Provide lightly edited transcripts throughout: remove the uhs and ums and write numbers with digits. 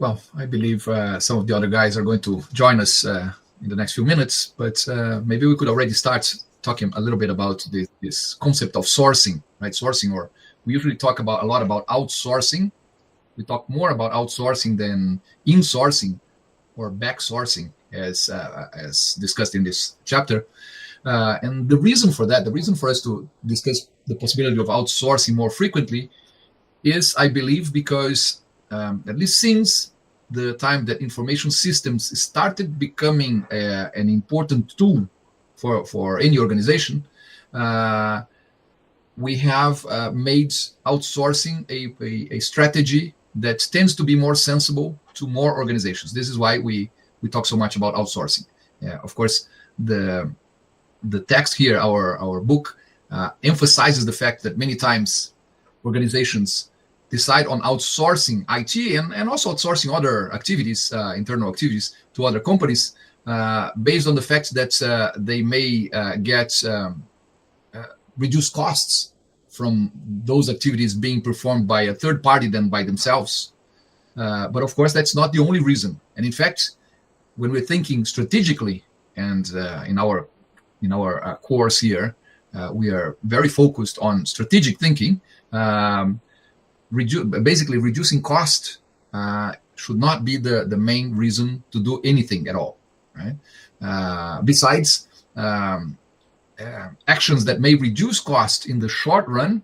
Well, I believe some of the other guys are going to join us in the next few minutes, but maybe we could already start talking a little bit about this concept of sourcing, right? Sourcing, or we usually talk a lot about outsourcing. We talk more about outsourcing than insourcing or backsourcing, as discussed in this chapter. And the reason for that, the reason for us to discuss the possibility of outsourcing more frequently is, I believe, because at least since the time that information systems started becoming an important tool for any organization, we have made outsourcing a strategy that tends to be more sensible to more organizations. This is why we talk so much about outsourcing. Of course, the text here, our book, emphasizes the fact that many times organizations decide on outsourcing IT and also outsourcing other activities, internal activities, to other companies based on the fact that they may get reduced costs from those activities being performed by a third party than by themselves. But of course, that's not the only reason. And in fact, when we're thinking strategically, and in our course here, we are very focused on strategic thinking. Basically, reducing cost should not be the main reason to do anything at all, right? Besides, actions that may reduce cost in the short run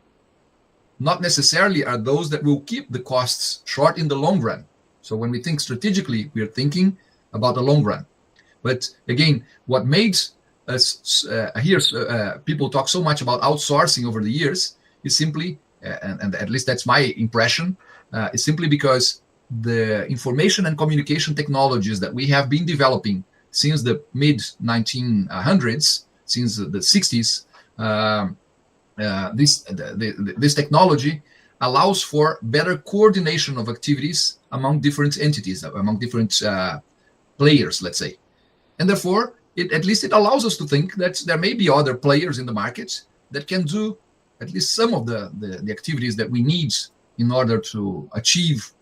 not necessarily are those that will keep the costs short in the long run. So when we think strategically, we are thinking about the long run. But again, what made us people talk so much about outsourcing over the years is simply, and at least that's my impression, is simply because the information and communication technologies that we have been developing since the mid 1900s, since the 60s, this technology allows for better coordination of activities among different entities, among different players, let's say. And therefore, at least it allows us to think that there may be other players in the market that can do at least some of the activities that we need in order to achieve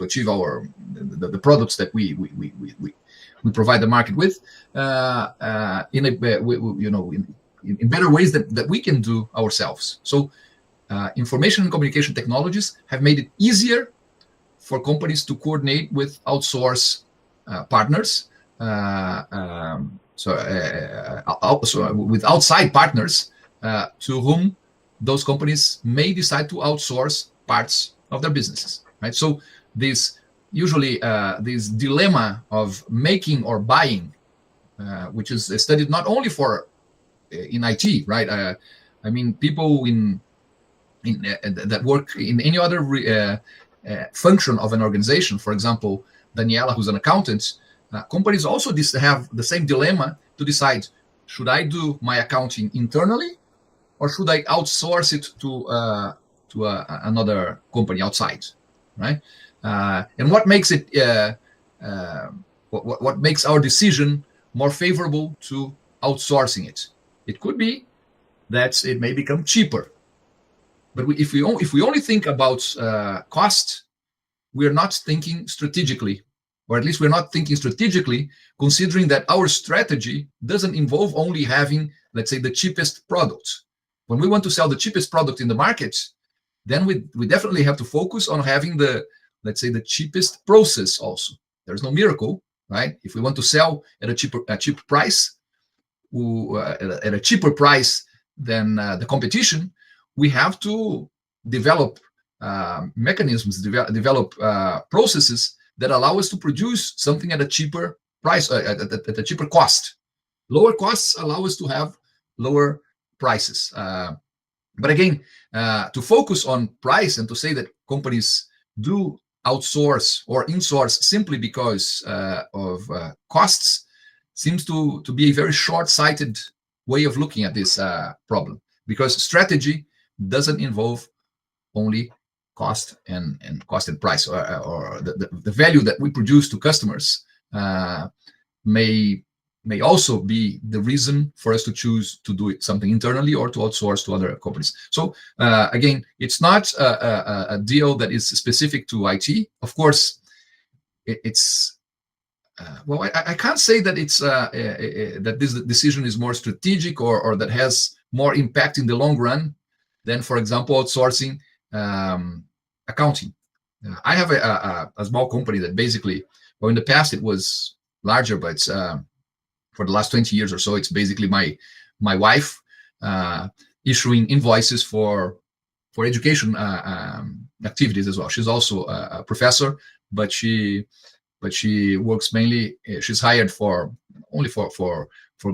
achieve the products that we provide the market with in better ways that we can do ourselves. So information and communication technologies have made it easier for companies to coordinate with outsource partners, with outside partners to whom those companies may decide to outsource parts of their businesses, right? So this dilemma of making or buying, which is studied not only in IT, right? I mean, people that work in any other function of an organization. For example, Daniela, who's an accountant, companies also have the same dilemma to decide: should I do my accounting internally, or should I outsource it to another company outside, right? And what makes it what makes our decision more favorable to outsourcing it? It could be that it may become cheaper. But if we only think about cost, we are not thinking strategically, or at least we're not thinking strategically, considering that our strategy doesn't involve only having, let's say, the cheapest product. When we want to sell the cheapest product in the market, then we definitely have to focus on having let's say, the cheapest process also. There's no miracle, right? If we want to sell at a cheap price, at a cheaper price than the competition, we have to develop mechanisms, develop processes that allow us to produce something at a cheaper price, at a cheaper cost. Lower costs allow us to have lower prices. But again, to focus on price and to say that companies do outsource or insource simply because of costs seems to be a very short-sighted way of looking at this problem, because strategy doesn't involve only cost and price, or the value that we produce to customers may also be the reason for us to choose to do something internally or to outsource to other companies. So again, it's not a deal that is specific to IT. Of course, it's well, I can't say that it's that this decision is more strategic or that has more impact in the long run than, for example, outsourcing accounting. I have a small company that basically, well, in the past it was larger, but for the last 20 years or so, it's basically my wife issuing invoices for education activities as well. She's also a professor, but she works mainly. She's hired only for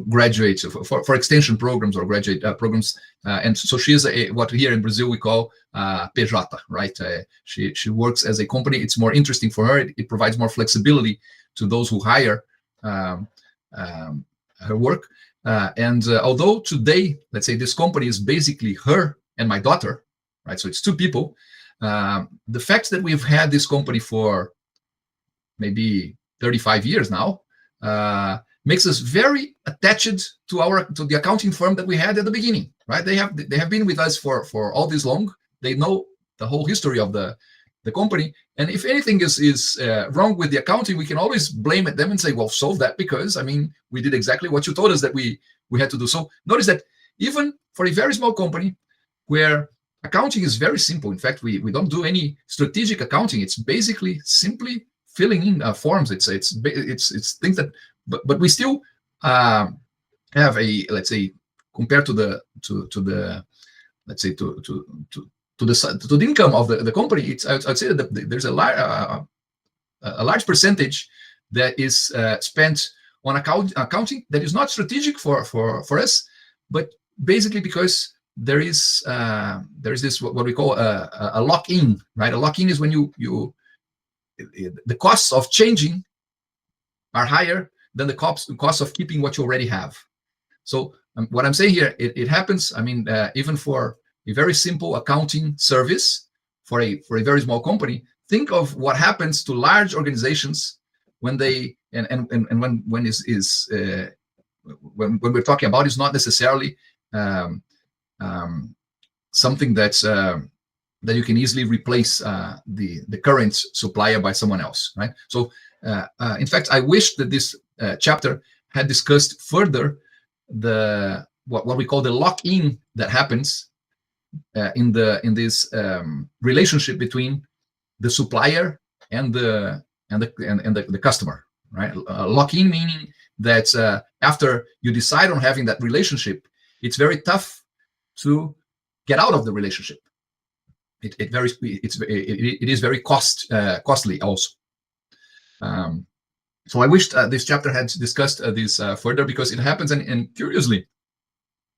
graduates, for extension programs or graduate programs, and so she is what here in Brazil we call PJ, right? She works as a company. It's more interesting for her. It provides more flexibility to those who hire her work. And although today, let's say this company is basically her and my daughter, right? So it's two people. The fact that we've had this company for maybe 35 years now makes us very attached to the accounting firm that we had at the beginning, right? They have been with us for all this long. They know the whole history of the company, and if anything is wrong with the accounting, we can always blame at them and say, well, solve that, because I mean we did exactly what you told us that we had to do. So notice that even for a very small company where accounting is very simple, in fact we don't do any strategic accounting. It's basically simply filling in forms. It's things that, but we still have a, let's say, compared to the let's say to the income of the company, it's I'd say that there's a large percentage that is spent on accounting that is not strategic for us, but basically because there is this what we call a lock-in, right? A lock-in is when you the costs of changing are higher than the costs of keeping what you already have. So what I'm saying here, it happens. I mean, even for a very simple accounting service for a very small company, think of what happens to large organizations when they and when we're talking about is not necessarily something that's that you can easily replace the current supplier by someone else, right? So in fact, I wish that this chapter had discussed further the what we call the lock-in that happens in this relationship between the supplier and the customer, right? Lock-in meaning that after you decide on having that relationship, it's very tough to get out of the relationship. It is very costly also. So I wish this chapter had discussed this further, because it happens, and curiously,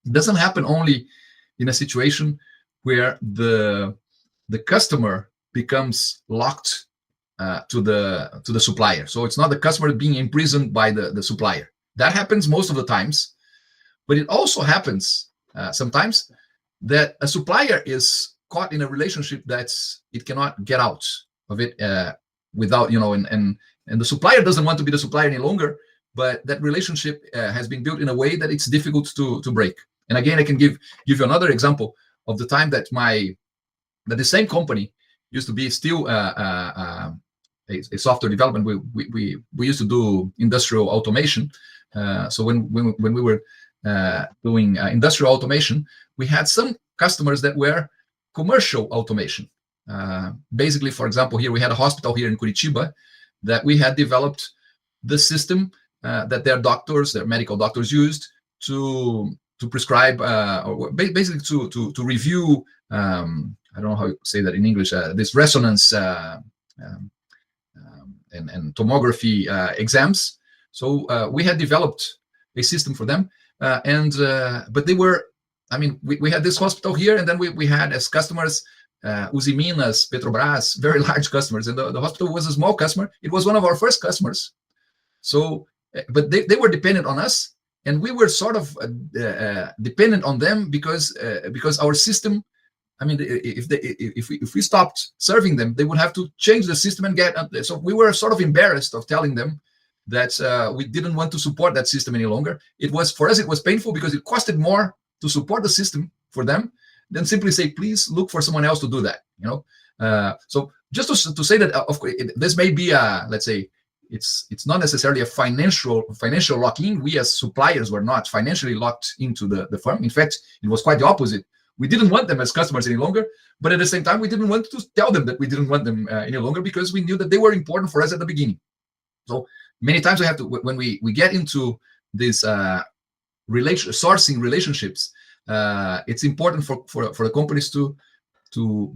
it doesn't happen only in a situation where the customer becomes locked to the supplier. So it's not the customer being imprisoned by the supplier. That happens most of the times, but it also happens sometimes that a supplier is caught in a relationship that's it cannot get out of it without, and the supplier doesn't want to be the supplier any longer, but that relationship has been built in a way that it's difficult to break. And again, I can give you another example of the time that the same company used to be still a software development. We used to do industrial automation. So when we were doing industrial automation, we had some customers that were commercial automation. Basically, for example, here we had a hospital here in Curitiba that we had developed the system that their medical doctors used to prescribe or basically to review. I don't know how you say that in English. This resonance and tomography exams. So we had developed a system for them, but they were. I mean, we had this hospital here, and then we had as customers Usiminas, Petrobras, very large customers, and the hospital was a small customer. It was one of our first customers. So, but they were dependent on us, and we were sort of dependent on them because our system. I mean, if we stopped serving them, they would have to change the system and get. So we were sort of embarrassed of telling them that we didn't want to support that system any longer. It was for us. It was painful because it costed more to support the system for them than simply say, please look for someone else to do that. So just to say that, of course, this may be a, let's say, it's not necessarily a financial lock-in. We as suppliers were not financially locked into the firm. In fact, it was quite the opposite. We didn't want them as customers any longer, but at the same time, we didn't want to tell them that we didn't want them any longer, because we knew that they were important for us at the beginning. So many times we have to, when we get into these sourcing relationships, it's important for the companies to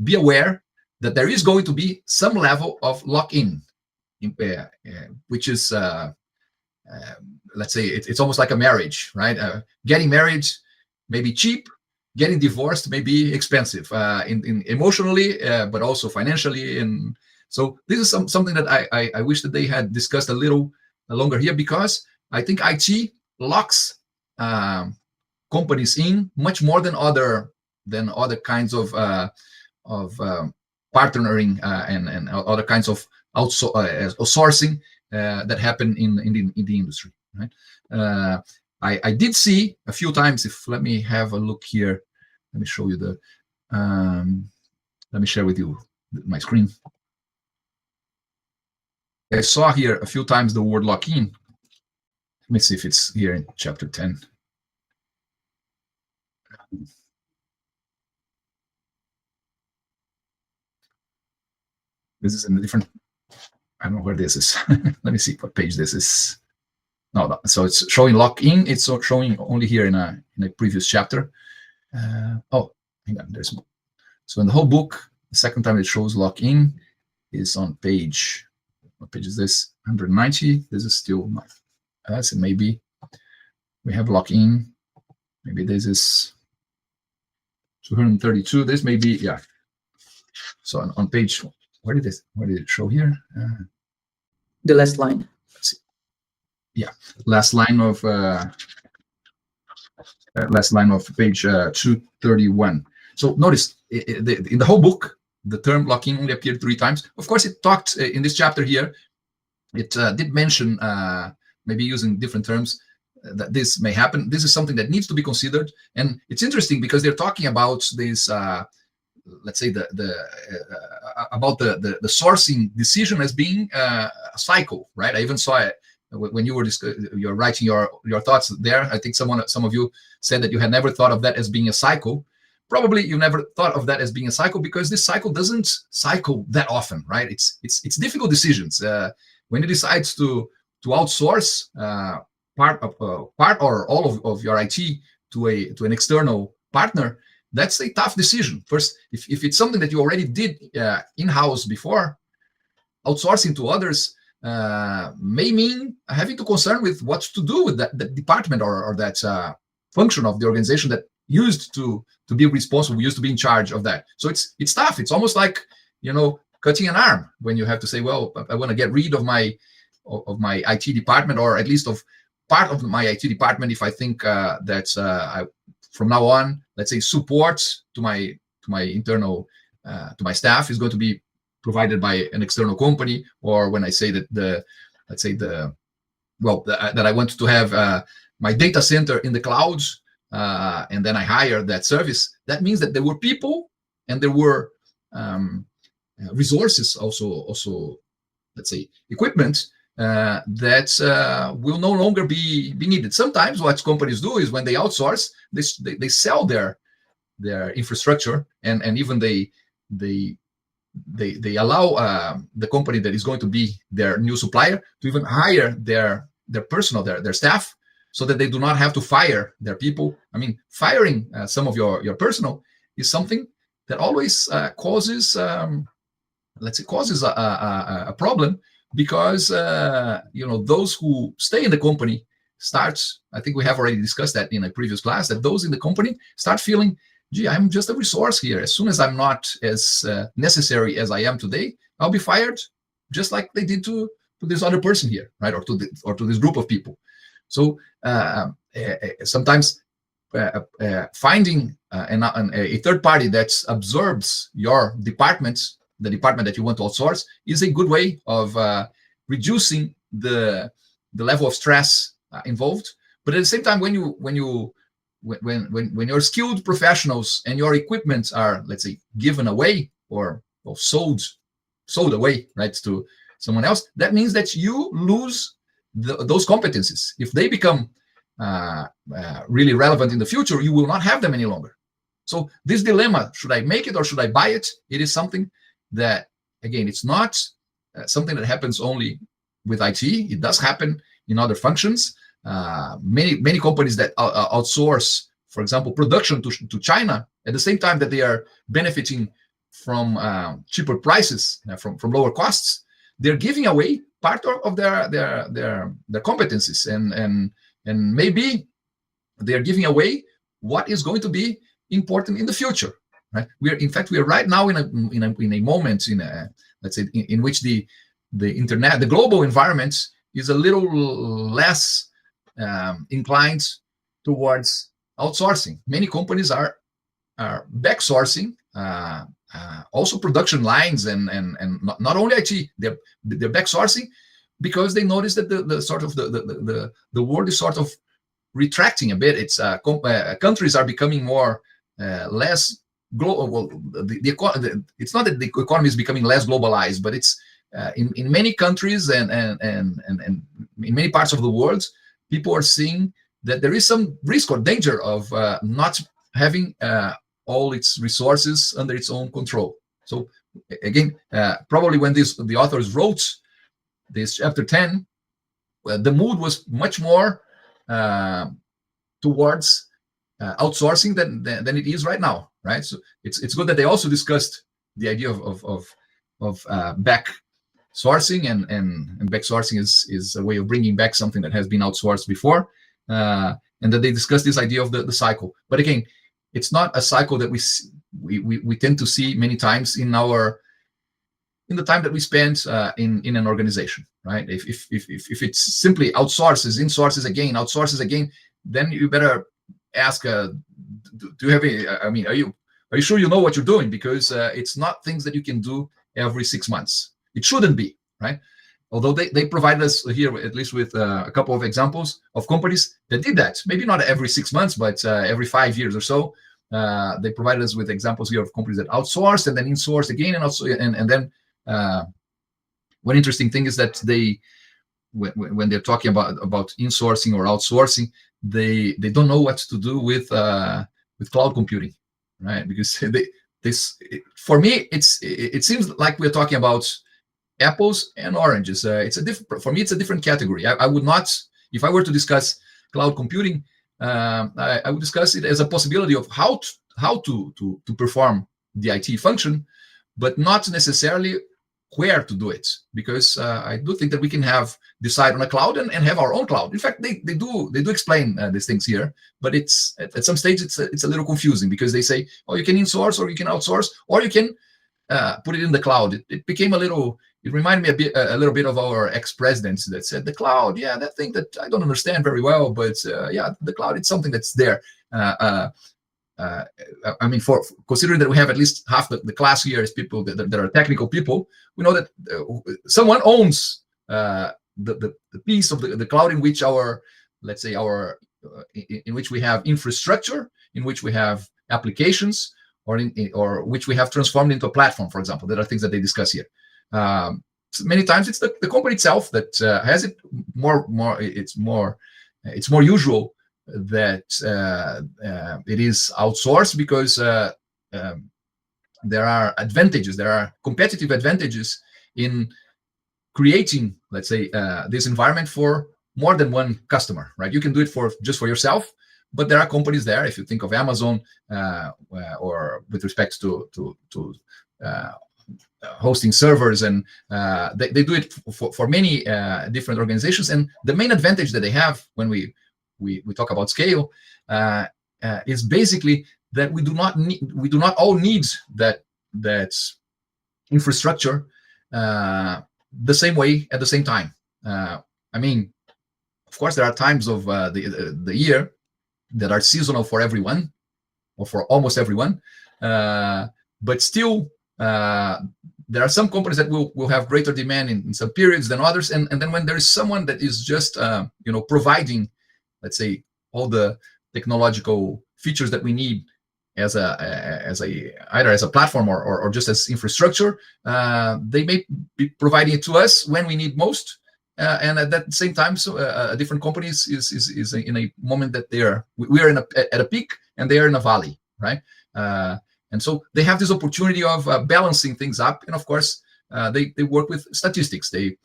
be aware that there is going to be some level of lock-in, which is, let's say, it's almost like a marriage, right? Getting married may be cheap, getting divorced may be expensive, in emotionally, but also financially. And so this is something that I wish that they had discussed a little longer here, because I think IT locks companies in much more than other kinds of partnering and other kinds of outsourcing that happen in the industry, right? I did see a few times. Let me have a look here. Let me show you the. Let me share with you my screen. I saw here a few times the word lock-in. Let me see if it's here in chapter 10. This is in a different. I don't know where this is. Let me see what page this is. No, so it's showing lock-in. It's showing only here in a previous chapter. Oh, hang on. There's more. So in the whole book, the second time it shows lock-in is on page. What page is this? 190. This is still my. So maybe we have lock-in. Maybe this is 232. This may be, yeah. So on page, where did it show here? The last line. Let's see. Yeah, last line of page 231. So notice in the whole book, the term lock-in only appeared 3 times. Of course, it talked in this chapter here. It did mention, maybe using different terms, that this may happen. This is something that needs to be considered, and it's interesting because they're talking about this. Let's say about the sourcing decision as being a cycle, right? I even saw it when you're writing your thoughts there. I think some of you said that you had never thought of that as being a cycle. Probably you never thought of that as being a cycle because this cycle doesn't cycle that often, right? It's difficult decisions. When you decide to outsource part or all of your IT to an external partner, that's a tough decision. First, if it's something that you already did in-house before, outsourcing to others may mean having to concern with what to do with that department or that function of the organization that used to be responsible, used to be in charge of that. So it's tough. It's almost like, cutting an arm when you have to say, well, I want to get rid of my IT department, or at least of part of my IT department, if I think that from now on, let's say, support to my internal to my staff is going to be provided by an external company, or when I say that that I want to have my data center in the clouds, and then I hire that service. That means that there were people and there were resources, also let's say equipment that will no longer be needed. Sometimes what companies do is when they outsource, they sell their infrastructure, and even they allow the company that is going to be their new supplier to even hire their personnel, their staff, so that they do not have to fire their people. I mean, firing some of your personnel is something that always causes a problem, because those who stay in the company I think we have already discussed that in a previous class, that those in the company start feeling, gee, I'm just a resource here. As soon as I'm not as necessary as I am today, I'll be fired, just like they did to this other person here, right? Or to this group of people. So sometimes finding a third party that absorbs your department, the department that you want to outsource, is a good way of reducing the level of stress involved. But at the same time, when your skilled professionals and your equipment are, let's say, given away or sold sold away, right, to someone else, that means that you lose those competencies. If they become really relevant in the future, you will not have them any longer. So this dilemma, should I make it or should I buy it? It is something that, again, it's not something that happens only with IT. It does happen in other functions. Many companies that outsource, for example, production to China, at the same time that they are benefiting from cheaper prices, from lower costs, they're giving away part of their competencies, and maybe they're giving away what is going to be important in the future. Right? We are right now in a moment, let's say, in which the internet, the global environment is a little less inclined towards outsourcing. Many companies are backsourcing, also production lines, and not only IT. They're backsourcing because they notice that the world is sort of retracting a bit. It's countries are becoming more less global. Well, it's not that the economy is becoming less globalized, but it's in many countries and in many parts of the world, people are seeing that there is some risk or danger of not having all its resources under its own control. So again, probably when the authors wrote this chapter 10, the mood was much more towards outsourcing than it is right now, right? So it's good that they also discussed the idea of back sourcing, and back sourcing is a way of bringing back something that has been outsourced before, and that they discussed this idea of the cycle. But again, it's not a cycle that we tend to see many times in the time that we spend in an organization, right? If it's simply outsources, insources again, then you better ask, do you have are you sure you know what you're doing? Because it's not things that you can do every 6 months. It shouldn't be, right? Although they provide us here, at least with a couple of examples of companies that did that. Maybe not every 6 months, but every 5 years or so. They provided us with examples here of companies that outsourced and then insourced again, and then one interesting thing is that when they're talking about insourcing or outsourcing, they don't know what to do with cloud computing, right? Because for me, it seems like we're talking about apples and oranges. For me, it's a different category. I would not, if I were to discuss cloud computing, I would discuss it as a possibility of how to perform the IT function, but not necessarily where to do it, because I do think that we can decide on a cloud and have our own cloud. In fact, they do explain these things here, but it's at some stage it's a little confusing, because they say, oh, you can insource or you can outsource or you can put it in the cloud. It became it reminded me a little bit of our ex-presidents that said the cloud, yeah, that thing that I don't understand very well, but yeah, the cloud, it's something that's there. For considering that we have at least half the class here is people that are technical people, we know that someone owns the piece of the cloud in which in which we have infrastructure, in which we have applications, or which we have transformed into a platform, for example. There are things that they discuss here. Many times it's the company itself that has it more. It's more usual that it is outsourced, because there are advantages, there are competitive advantages in creating, let's say, this environment for more than one customer, right? You can do it just for yourself, but there are companies there. If you think of Amazon, or with respect to hosting servers, and they do it for many different organizations. And the main advantage that they have when we talk about scale is basically that we do not all need that infrastructure the same way at the same time. Of course, there are times of the year that are seasonal for everyone, or for almost everyone, but still there are some companies that will have greater demand in some periods than others, and then when there is someone that is just providing, let's say, all the technological features that we need as either as a platform or just as infrastructure. They may be providing it to us when we need most, and at that same time, so a different company is in a moment that we are at a peak and they are in a valley, right? And so they have this opportunity of balancing things up, and of course they work with statistics. They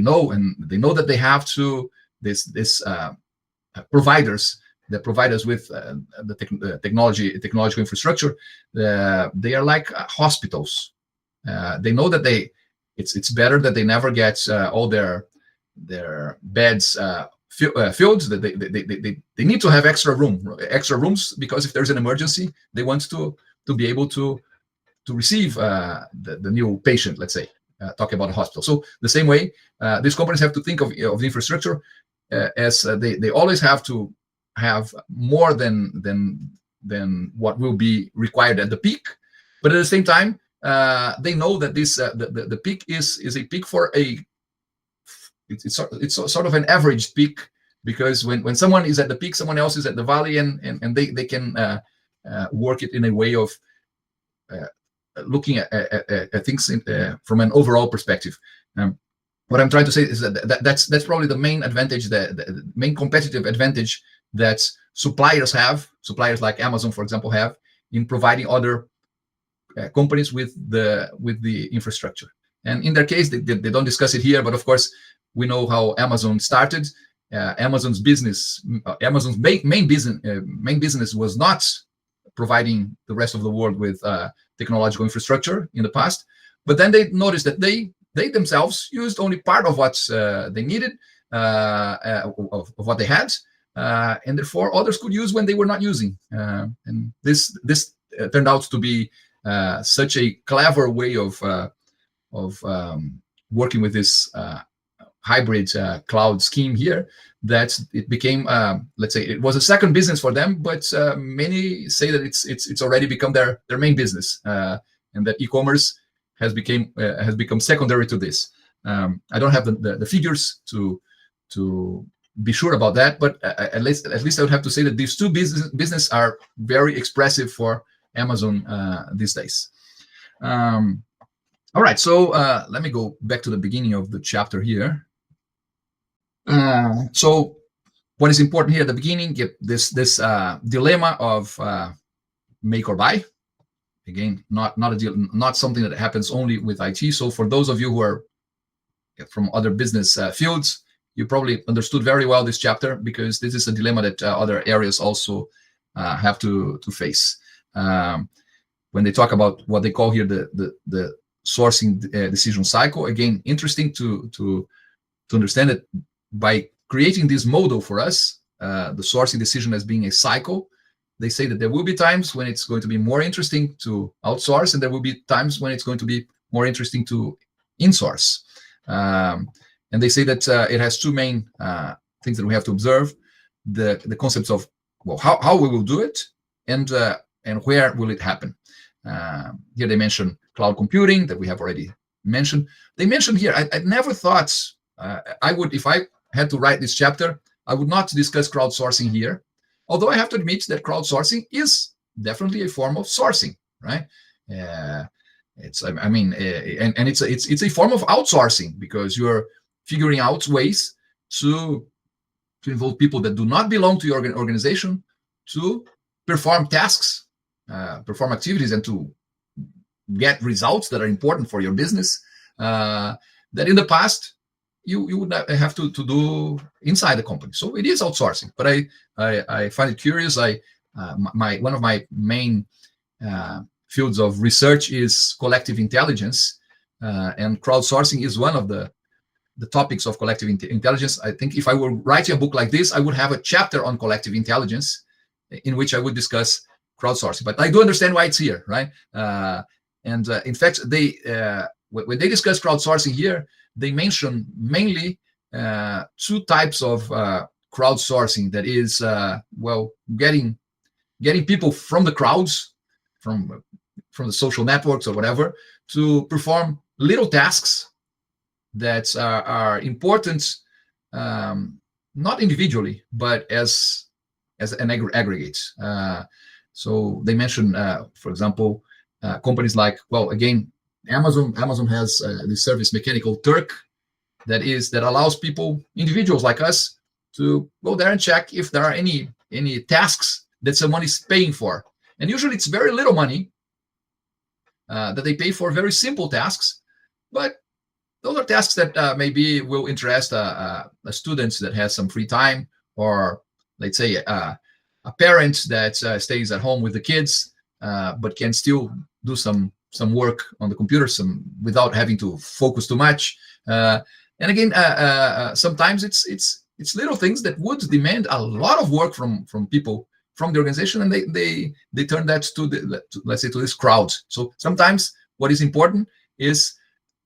know, and they know that they have to this providers that provide us with the technological infrastructure. They are like hospitals. They know that it's better that they never get all their beds filled. That they need to have extra rooms, because if there's an emergency, they want to be able to receive the new patient. Let's say talking about a hospital. So the same way, these companies have to think of the infrastructure as they always have to have more than what will be required at the peak, but at the same time, they know that this the peak is a peak for it's sort of an average peak, because when someone is at the peak, someone else is at the valley, and they can work it in a way of looking at things from an overall perspective. What I'm trying to say is that's probably the main advantage, the main competitive advantage that suppliers like Amazon, for example, have in providing other companies with the infrastructure. And in their case, they don't discuss it here, but of course we know how Amazon started. Amazon's main business was not providing the rest of the world with technological infrastructure in the past, but then they noticed that they themselves used only part of what they needed, of what they had, and therefore others could use when they were not using. And this turned out to be such a clever way of working with this hybrid cloud scheme here, that it became, let's say, it was a second business for them, but many say that it's already become their main business, and that e-commerce has become secondary to this. I don't have the figures to be sure about that, but at least I would have to say that these two business are very expressive for Amazon these days. All right, so let me go back to the beginning of the chapter here. So what is important here at the beginning, this dilemma of make or buy. Again, not something that happens only with IT. So for those of you who are from other business fields, you probably understood very well this chapter, because this is a dilemma that other areas also have to face. When they talk about what they call here the sourcing decision cycle, again, interesting to understand that by creating this model for us, the sourcing decision as being a cycle, they say that there will be times when it's going to be more interesting to outsource, and there will be times when it's going to be more interesting to insource. And they say that it has two main things that we have to observe: the concepts of, well, how we will do it, and where will it happen. Here they mention cloud computing, that we have already mentioned. They mentioned here, I never thought I would, if I had to write this chapter, I would not discuss crowdsourcing here. Although I have to admit that crowdsourcing is definitely a form of sourcing, right? It's a form of outsourcing, because you're figuring out ways to involve people that do not belong to your organization to perform tasks, perform activities, and to get results that are important for your business, that in the past you would have to do inside the company. So it is outsourcing, but I find it curious. One of my main fields of research is collective intelligence, and crowdsourcing is one of the topics of collective intelligence. I think if I were writing a book like this, I would have a chapter on collective intelligence in which I would discuss crowdsourcing. But I do understand why it's here, right? And in fact, when they discuss crowdsourcing here, they mention mainly two types of crowdsourcing. That is, getting people from the crowds, from the social networks or whatever, to perform little tasks that are important, not individually, but as as an aggregate. So they mention, for example, companies like, well, again, Amazon has this service, Mechanical Turk, that allows people, individuals like us, to go there and check if there are any tasks that someone is paying for. And usually it's very little money that they pay for very simple tasks, but those are tasks that maybe will interest a student that has some free time, or let's say a parent that stays at home with the kids, but can still do some work on the computer, without having to focus too much. And again, sometimes it's little things that would demand a lot of work from people from the organization, and they turn that to let's say to this crowd. So sometimes what is important is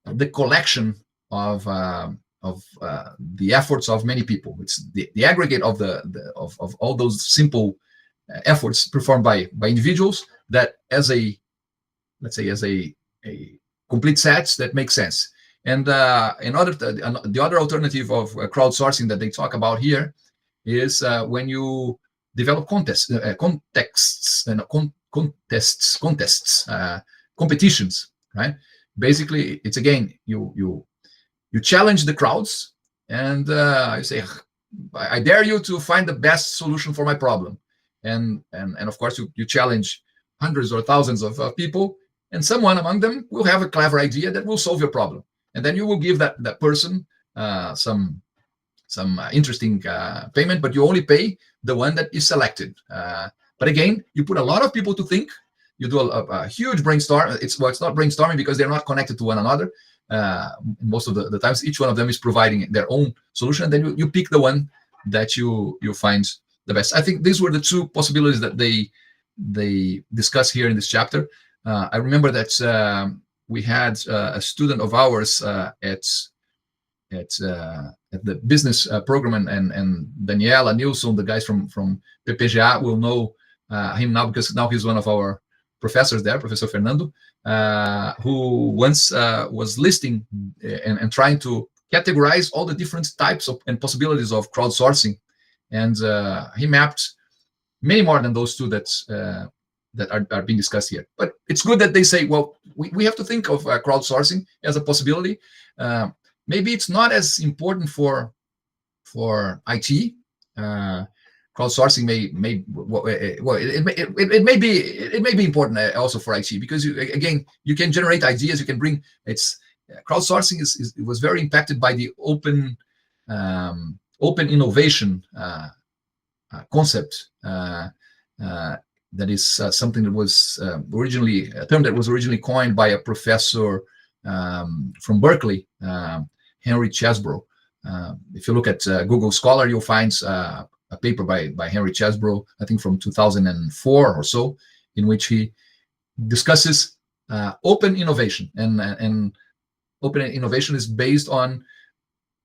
the collection of the efforts of many people. It's the aggregate of of all those simple efforts performed by individuals that, as a complete set, that makes sense. And the other alternative of crowdsourcing that they talk about here is when you develop contests, competitions, right? Basically, it's again, you challenge the crowds, and you say, I dare you to find the best solution for my problem, and of course you challenge hundreds or thousands of people, and someone among them will have a clever idea that will solve your problem. And then you will give that person some interesting payment, but you only pay the one that is selected. But again, you put a lot of people to think. You do a huge brainstorm. It's not brainstorming because they're not connected to one another. Most of the times, each one of them is providing their own solution, and then you pick the one that you find the best. I think these were the two possibilities that they discuss here in this chapter. I remember that we had a student of ours at the business program, and Daniela Nilsson, the guys from PPGA, will know him now, because now he's one of our professors there, Professor Fernando, who once was listing and trying to categorize all the different types and possibilities of crowdsourcing, and he mapped many more than those two that are being discussed here. But it's good that they say, well, we have to think of crowdsourcing as a possibility. Maybe it's not as important for IT. Crowdsourcing may be important also for IT, because you can generate ideas. You can bring crowdsourcing was very impacted by the open innovation concept. That is something that was originally a term that was originally coined by a professor from Berkeley, Henry Chesbrough. If you look at Google Scholar, you'll find a paper by Henry Chesbrough, I think from 2004 or so, in which he discusses open innovation. And open innovation is based on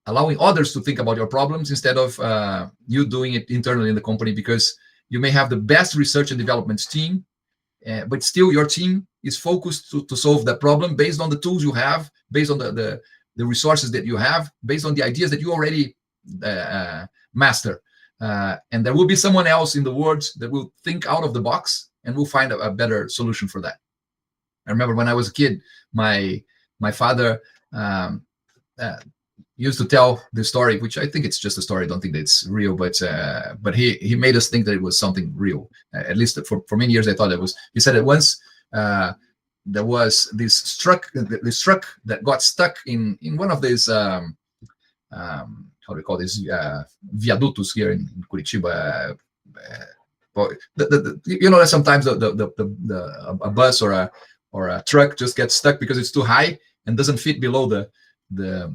allowing others to think about your problems instead of you doing it internally in the company, because you may have the best research and development team, but still your team is focused to solve that problem based on the tools you have, based on the resources that you have, based on the ideas that you already master. And there will be someone else in the world that will think out of the box and will find a better solution for that. I remember when I was a kid, my father used to tell this story, which I think it's just a story. I don't think that it's real, but he made us think that it was something real. At least for many years, I thought it was. He said that once there was this truck that got stuck in one of these how do we call this viaductos here in Curitiba. You know that sometimes a bus or a truck just gets stuck because it's too high and doesn't fit below the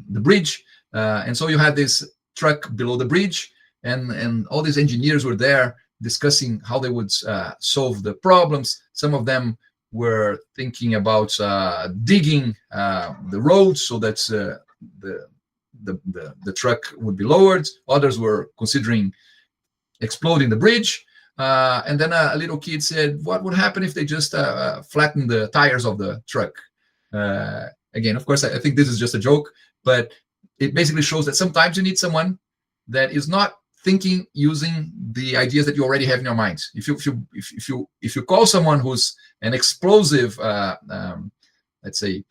bridge, and so you had this truck below the bridge, and all these engineers were there discussing how they would solve the problems. Some of them were thinking about digging the road so that the truck would be lowered. Others were considering exploding the bridge, and then a little kid said, what would happen if they just flatten the tires of the truck? Again, of course, I think this is just a joke, but it basically shows that sometimes you need someone that is not thinking using the ideas that you already have in your mind. If you call someone who's an explosive, let's say,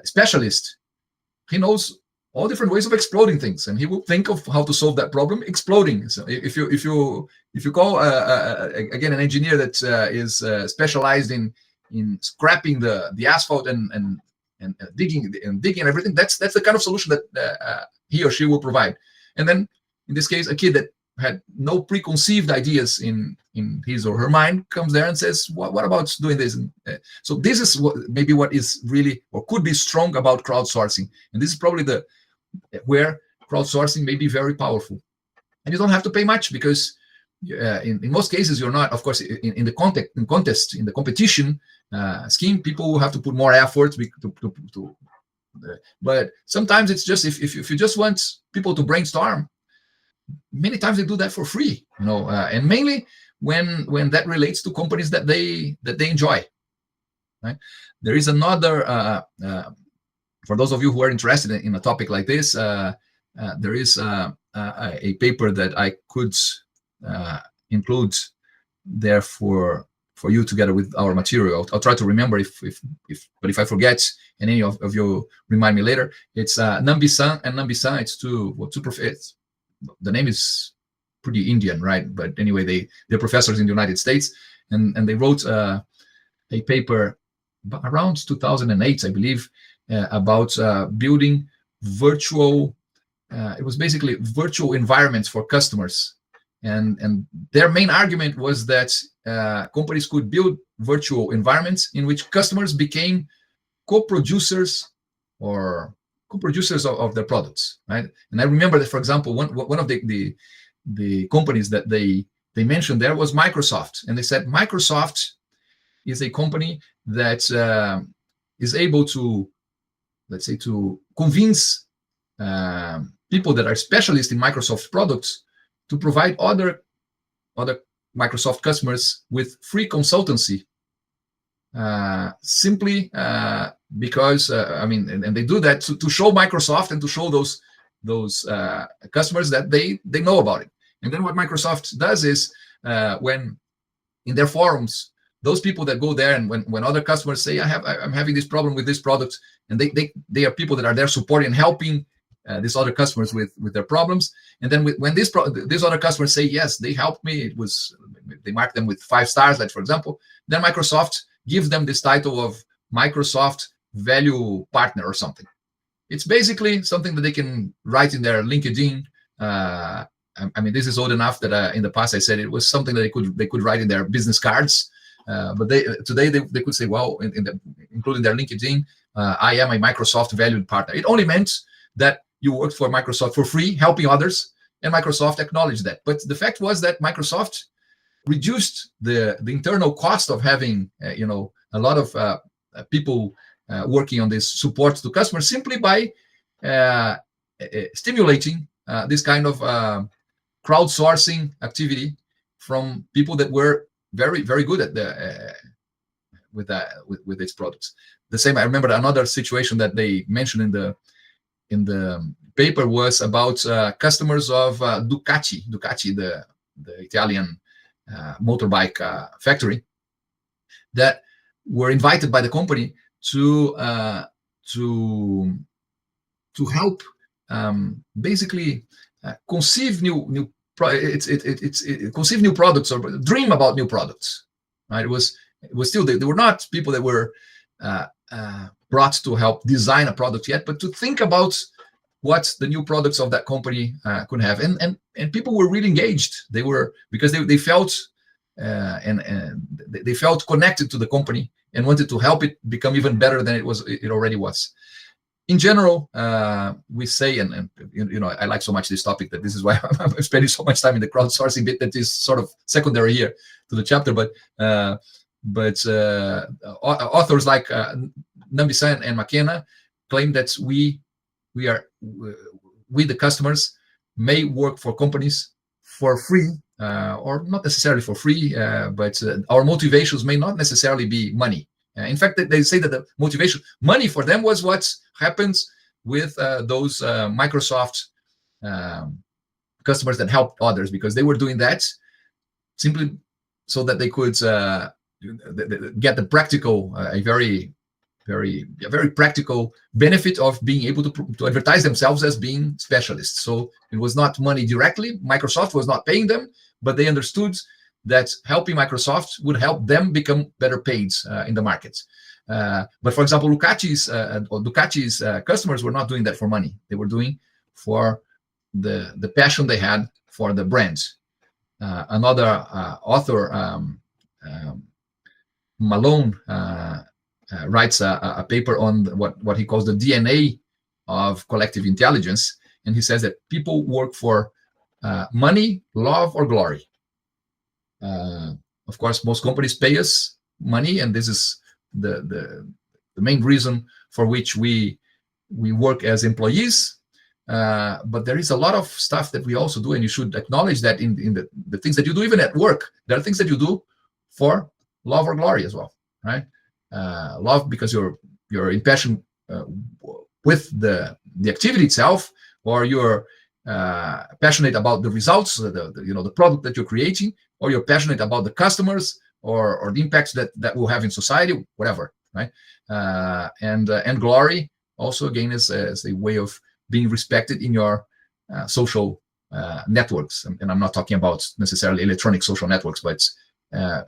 specialist, he knows all different ways of exploding things, and he will think of how to solve that problem exploding. So if you call again an engineer that is specialized in scrapping the asphalt and digging everything, that's the kind of solution that he or she will provide. And then in this case, a kid that had no preconceived ideas in his or her mind comes there and says, what about doing this? And, so this is what is really or could be strong about crowdsourcing, and this is probably where crowdsourcing may be very powerful. And you don't have to pay much, because in most cases you're not, of course, in the contest, in the competition scheme, people will have to put more effort but sometimes it's just if you just want people to brainstorm, many times they do that for free, and mainly when that relates to companies that they enjoy, right? There is another for those of you who are interested in a topic like this, there is a paper that I could include there for you together with our material. I'll try to remember but if I forget and any of you remind me later, it's Nambi-san and Nambi-san. It's two professors. The name is pretty Indian, right? But anyway, they're professors in the United States, and they wrote a paper around 2008, I believe, about building virtual. It was basically virtual environments for customers, and their main argument was that companies could build virtual environments in which customers became co-producers of their products, right? And I remember that, for example, one of the companies that they mentioned there was Microsoft, and they said Microsoft is a company that is able to, let's say, to convince people that are specialists in Microsoft products to provide other Microsoft customers with free consultancy, simply because and they do that to show Microsoft and to show those customers that they know about it. And then what Microsoft does is when in their forums, those people that go there and when other customers say I'm having this problem with this product, and they are people that are there supporting and helping these other customers with their problems. And then when these other customers say, yes, they helped me, they mark them with 5 stars, like for example, then Microsoft gives them this title of Microsoft Value Partner or something. It's basically something that they can write in their LinkedIn. This is old enough that in the past I said it was something that they could write in their business cards. But today they could say, well, including their LinkedIn, I am a Microsoft valued partner. It only meant that you worked for Microsoft for free, helping others, and Microsoft acknowledged that. But the fact was that Microsoft reduced the internal cost of having a lot of people working on this support to customers simply by stimulating this kind of crowdsourcing activity from people that were very, very good at with its products. The same, I remember another situation that they mentioned in the paper was about customers of Ducati, the Italian motorbike factory, that were invited by the company to help basically conceive conceive new products or dream about new products. Right? It was still they were not people that were brought to help design a product yet, but to think about what the new products of that company could have, and people were really engaged. They were, because they felt and they felt connected to the company and wanted to help it become even better than it already was. In general, we say, and I like so much this topic that this is why I'm spending so much time in the crowdsourcing bit that is sort of secondary here to the chapter. But authors like Nambi-san and McKenna claim that we the customers may work for companies for free, or not necessarily for free, but our motivations may not necessarily be money. In fact, they say that the motivation, money for them, was what happens with those Microsoft customers that helped others, because they were doing that simply so that they could get the practical, a very practical benefit of being able to advertise themselves as being specialists. So it was not money directly. Microsoft was not paying them, but they understood that helping Microsoft would help them become better paid in the market. But for example, Ducati's customers were not doing that for money. They were doing for the passion they had for the brand. Another author, Malone, writes a paper on what he calls the DNA of collective intelligence, and he says that people work for money, love, or glory. Of course, most companies pay us money, and this is the main reason for which we work as employees. But there is a lot of stuff that we also do, and you should acknowledge that in the things that you do, even at work, there are things that you do for love or glory as well, right? Love because you're in passion with the activity itself, or you're passionate about the results, the product that you're creating, or you're passionate about the customers or the impacts that will have in society, whatever, right? And glory also, again, is a way of being respected in your social networks. And I'm not talking about necessarily electronic social networks, but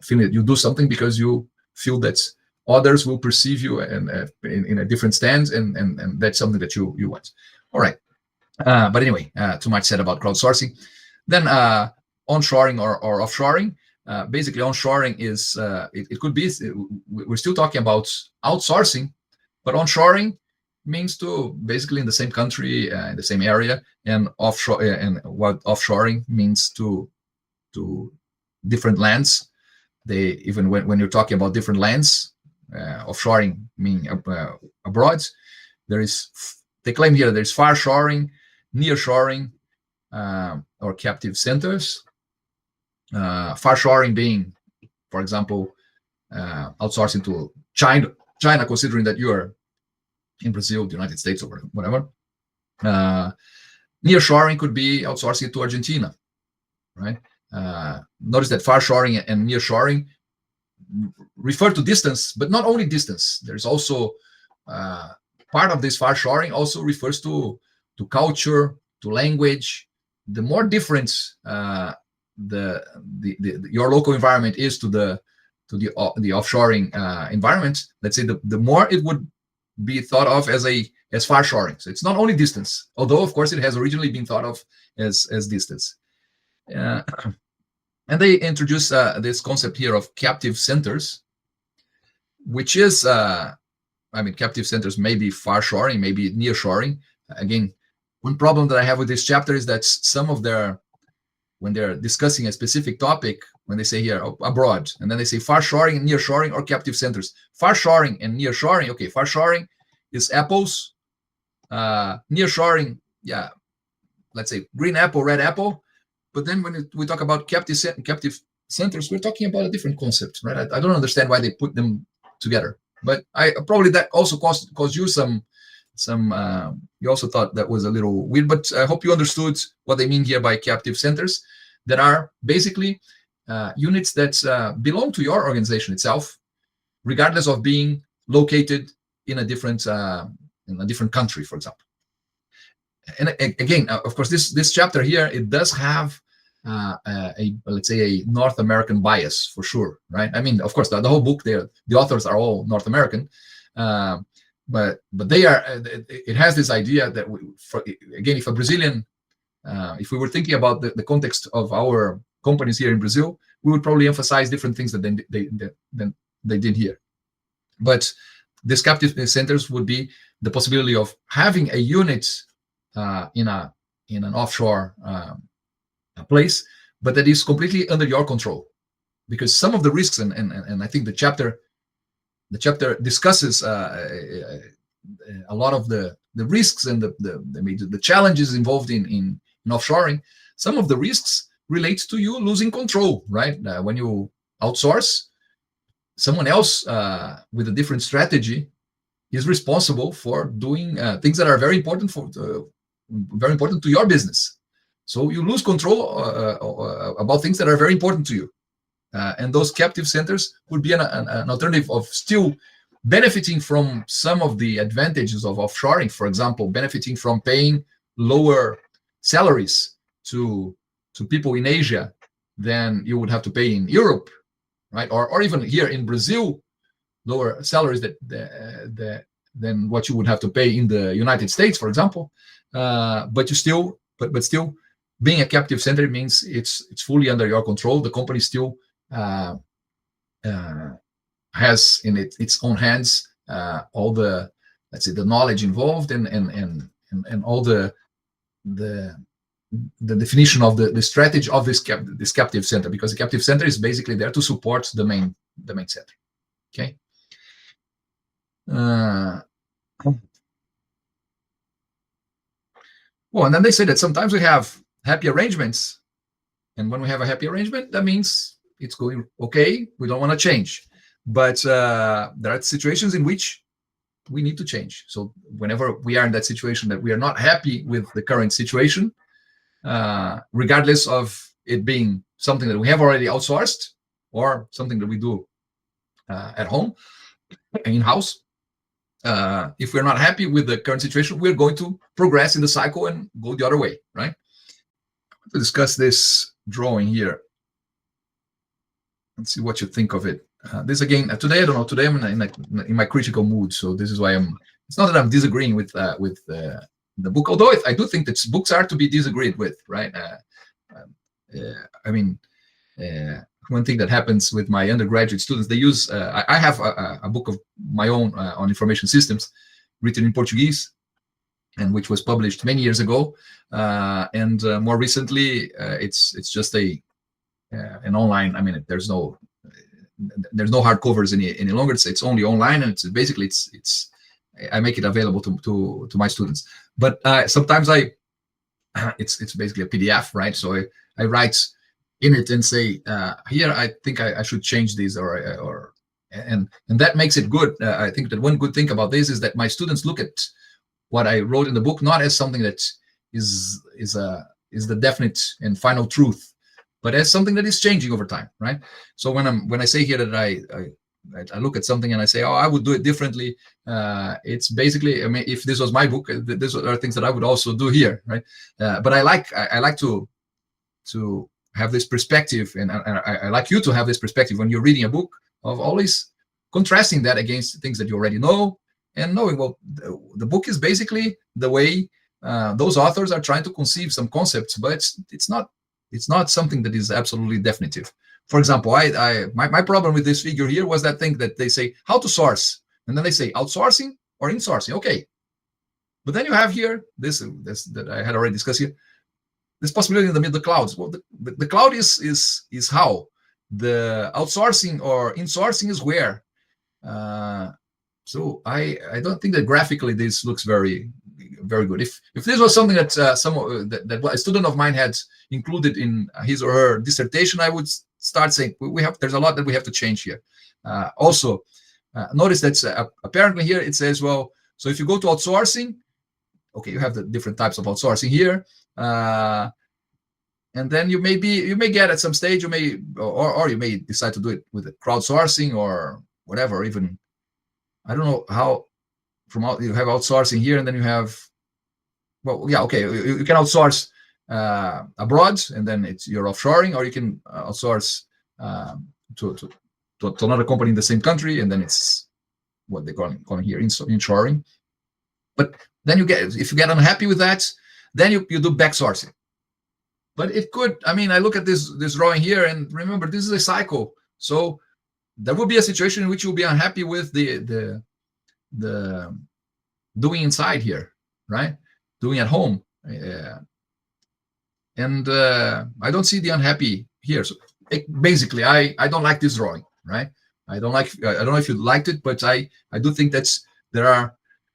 feeling that you do something because you feel that others will perceive you in a different stance, and that's something that you want. All right. But anyway, too much said about crowdsourcing. Then onshoring or offshoring. Basically, onshoring is, it could be, we're still talking about outsourcing, but onshoring means to basically in the same country, in the same area, and offshore, and what offshoring means to different lands. They, even when you're talking about different lands, offshoring meaning abroad, they claim here there's far shoring, near shoring, or captive centers. Far shoring being, for example, outsourcing to China, considering that you are in Brazil, the United States, or whatever. Near shoring could be outsourcing to Argentina, right? Notice that far shoring and near shoring refer to distance, but not only distance. There's also part of this far shoring also refers to culture, to language. The more different your local environment is to the offshoring environment, let's say, the more it would be thought of as far shoring. So it's not only distance, although of course it has originally been thought of as distance. And they introduce this concept here of captive centers, which is, captive centers may be far shoring, maybe near shoring. Again, one problem that I have with this chapter is that some of when they're discussing a specific topic, when they say here abroad, and then they say far shoring and near shoring or captive centers. Far shoring and near shoring, okay, far shoring is apples. Near shoring, yeah, let's say green apple, red apple. But then when we talk about captive centers, we're talking about a different concept, right? I don't understand why they put them together. But probably that also caused you some you also thought that was a little weird, but I hope you understood what they mean here by captive centers, that are basically units that belong to your organization itself, regardless of being located in a different country, for example. And again, of course, this chapter here, it does have let's say a North American bias for sure, right? I mean, of course, the whole book there, the authors are all North American, but they are. It has this idea that again, if a Brazilian, if we were thinking about the context of our companies here in Brazil, we would probably emphasize different things than they did here. But these captive centers would be the possibility of having a unit in an offshore place, but that is completely under your control, because some of the risks, and I think the chapter discusses a lot of the risks and the challenges involved in offshoring. Some of the risks relate to you losing control, right? When you outsource, someone else with a different strategy is responsible for doing things that are very important to your business. So you lose control about things that are very important to you. And those captive centers would be an alternative of still benefiting from some of the advantages of offshoring, for example, benefiting from paying lower salaries to people in Asia than you would have to pay in Europe, right? Or even here in Brazil, lower salaries than what you would have to pay in the United States, for example. But still being a captive center means it's fully under your control. The company still has in its own hands all the, let's say, the knowledge involved and all the definition of the strategy of this captive center, because the captive center is basically there to support the main center. Okay. Well, and then they say that sometimes we have happy arrangements, and when we have a happy arrangement, that means it's going okay. We don't want to change, but there are situations in which we need to change. So whenever we are in that situation that we are not happy with the current situation, regardless of it being something that we have already outsourced or something that we do at home, in-house, if we're not happy with the current situation, we're going to progress in the cycle and go the other way, right? To discuss this drawing here. Let's see what you think of it. This again, today, I don't know, today I'm in my critical mood, so this is why it's not that I'm disagreeing with the book, although I do think that books are to be disagreed with, right? I mean, one thing that happens with my undergraduate students, they use, I have a book of my own on information systems written in Portuguese, and which was published many years ago. And more recently, it's just an online, I mean, there's no hardcovers any longer. It's only online, and it's basically, I make it available to my students. But sometimes it's basically a PDF, right? So I write in it and say, here, I think I should change these, and that makes it good. I think that one good thing about this is that my students look at what I wrote in the book not as something that is the definite and final truth, but as something that is changing over time, right? So when I say here that I look at something and I say, oh, I would do it differently, it's basically, I mean, if this was my book, these are things that I would also do here, right? But I like to have this perspective, and I like you to have this perspective when you're reading a book, of always contrasting that against things that you already know, and knowing, well, the book is basically the way those authors are trying to conceive some concepts, but it's not something that is absolutely definitive. For example, my problem with this figure here was that thing that they say how to source, and then they say outsourcing or insourcing. Okay, but then you have here this that I had already discussed here, this possibility in the middle, the clouds. Well, the cloud is how, the outsourcing or insourcing is where. So I don't think that graphically this looks very, very good. If this was something that that a student of mine had included in his or her dissertation, I would start saying there's a lot that we have to change here. Also, notice that apparently here it says, well, so if you go to outsourcing, okay, you have the different types of outsourcing here, and then you may get at some stage, you may or you may decide to do it with a crowdsourcing or whatever. Even I don't know how you have outsourcing here, and then you have, well, yeah, okay, you can outsource abroad, and then you're offshoring, or you can outsource to another company in the same country, and then it's what they're calling here inshoring. But then if you get unhappy with that, then you do backsourcing. But it could, I mean, I look at this drawing here, and remember, this is a cycle. So there will be a situation in which you'll be unhappy with the doing inside here, right? Doing at home. And I don't see the unhappy here. So basically, I don't like this drawing, right? I don't know if you liked it, but I do think that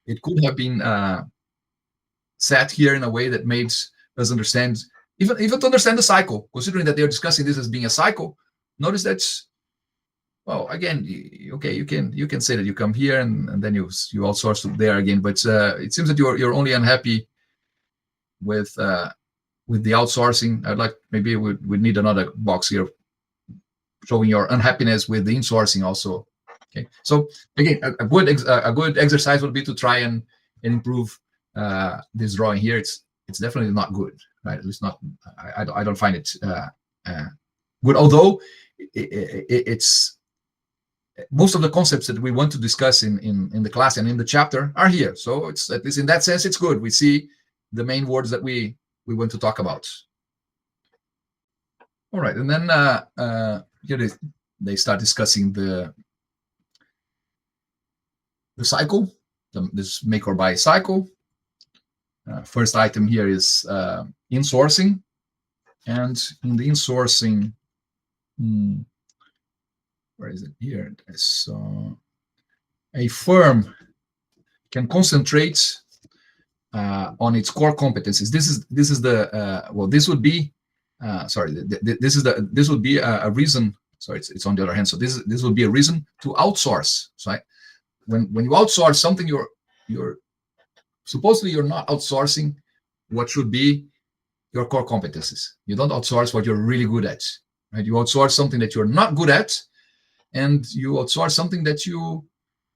it could have been set here in a way that made us understand, even to understand the cycle, considering that they're discussing this as being a cycle. Notice that, well, again, okay, you can say that you come here and then you outsource to there again, but it seems that you're only unhappy with with the outsourcing. I'd like, maybe we need another box here showing your unhappiness with the insourcing also. Okay, so again, a good exercise would be to try and improve this drawing here. It's definitely not good, right? At least not. I don't find it good. Although it's most of the concepts that we want to discuss in the class and in the chapter are here. So it's, at least in that sense, it's good. We see the main words that we want to talk about. All right, and then here they start discussing the cycle, this make or buy cycle. First item here is insourcing, and in the insourcing, where is it here? So a firm can concentrate on its core competencies. This is the well, this would be this would be a reason. Sorry, it's on the other hand. So this would be a reason to outsource. So when you outsource something, you're supposedly you're not outsourcing what should be your core competencies. You don't outsource what you're really good at, right? You outsource something that you're not good at, and you outsource something that you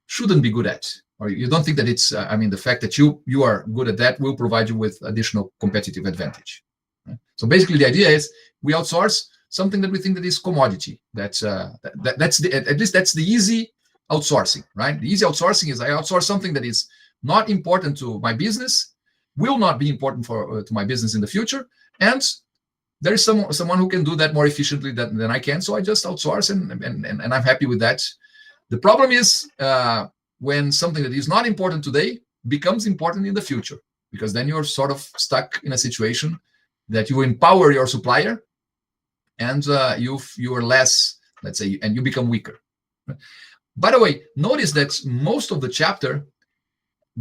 shouldn't be good at, or you don't think that it's. I mean, the fact that you are good at that will provide you with additional competitive advantage. Right? So basically, the idea is we outsource something that we think that is commodity. That's at least that's the easy outsourcing, right? The easy outsourcing is I outsource something that is not important to my business, will not be important to my business in the future, and there is someone who can do that more efficiently than I can. So I just outsource, and I'm happy with that. The problem is when something that is not important today becomes important in the future, because then you're sort of stuck in a situation that you empower your supplier, and you are less, let's say, and you become weaker. By the way, notice that most of the chapter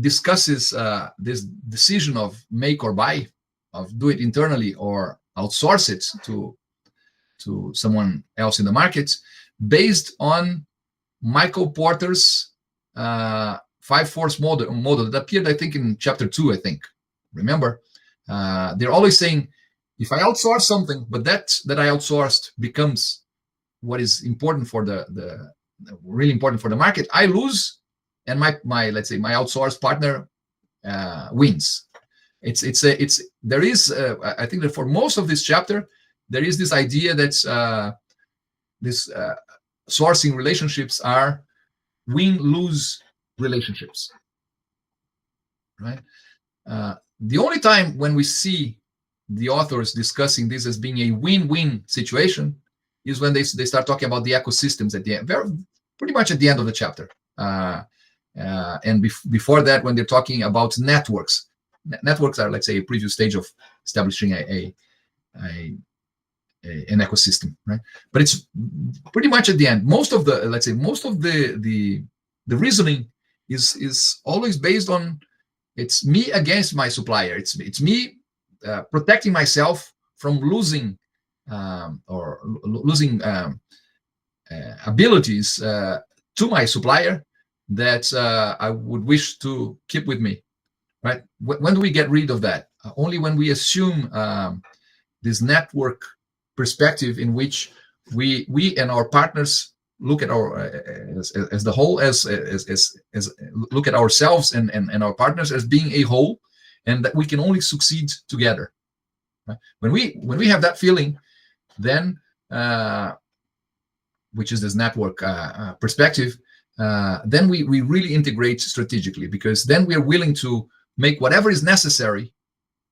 discusses this decision of make or buy, of do it internally or outsource it to someone else in the market, based on Michael Porter's 5 force model that appeared, I think, in chapter 2. I think. Remember, they're always saying, if I outsource something, but that I outsourced becomes what is important for the really important for the market, I lose, and my let's say my outsourced partner wins. There is I think that for most of this chapter there is this idea that this sourcing relationships are win-lose relationships, right? The only time when we see the authors discussing this as being a win-win situation is when they start talking about the ecosystems at the end, pretty much at the end of the chapter. And before that, when they're talking about networks. Networks are, let's say, a previous stage of establishing an ecosystem, right? But it's pretty much at the end. Most of the, let's say, most of the reasoning is always based on, it's me against my supplier. It's me protecting myself from losing abilities to my supplier that I would wish to keep with me, right? When do we get rid of that? Only when we assume this network perspective in which we and our partners look at our as the whole, as look at ourselves and our partners as being a whole, and that we can only succeed together. Right? When we have that feeling, then which is this network perspective, then we really integrate strategically, because then we are willing to make whatever is necessary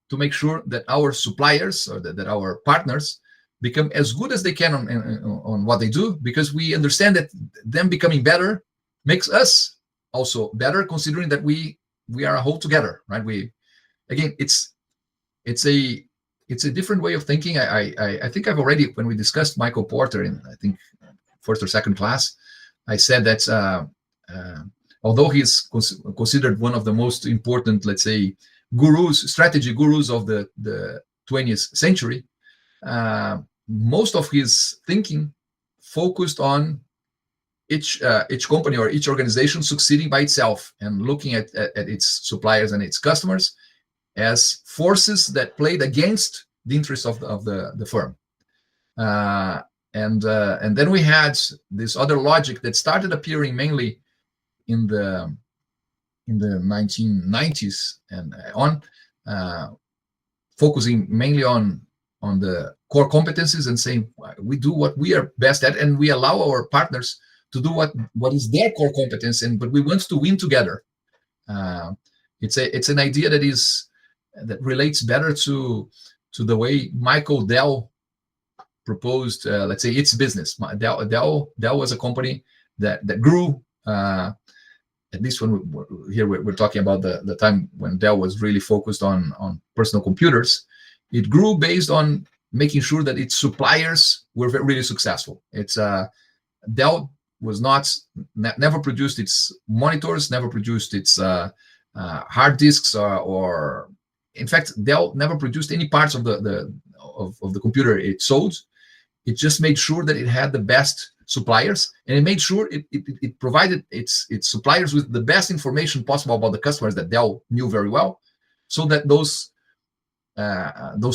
to make sure that our suppliers, or that our partners, become as good as they can on what they do, because we understand that them becoming better makes us also better, considering that we are a whole together, right? Again, it's a different way of thinking. I think I've already, when we discussed Michael Porter in, I think, first or second class, I said that although he's considered one of the most important, let's say, strategy gurus of the 20th century, most of his thinking focused on each company or each organization succeeding by itself, and looking at its suppliers and its customers as forces that played against the interest of the firm. And then we had this other logic that started appearing mainly in the 1990s and on, focusing mainly on the core competencies and saying we do what we are best at, and we allow our partners to do what is their core competence, but we want to win together. It's an idea that relates better to the way Michael Dell proposed, let's say, its business. Dell was a company that grew. At least when we're talking about the time when Dell was really focused on personal computers. It grew based on making sure that its suppliers were really successful. Dell was never produced its monitors, never produced its hard disks, or in fact, Dell never produced any parts of the computer it sold. It just made sure that it had the best suppliers, and it made sure it provided its suppliers with the best information possible about the customers that Dell knew very well, so that those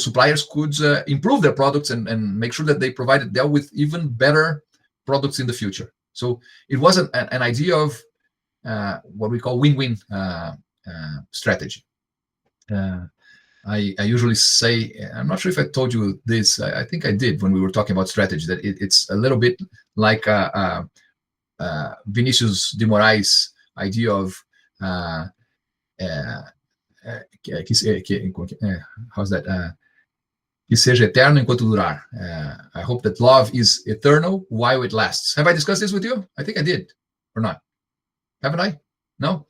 suppliers could improve their products and make sure that they provided Dell with even better products in the future. So it was an idea of what we call win-win strategy. I usually say, I'm not sure if I told you this, I think I did when we were talking about strategy, that it's a little bit like Vinicius de Moraes' idea of how's that? Que seja eterno enquanto durar. I hope that love is eternal while it lasts. Have I discussed this with you? I think I did, or not? Haven't I? No?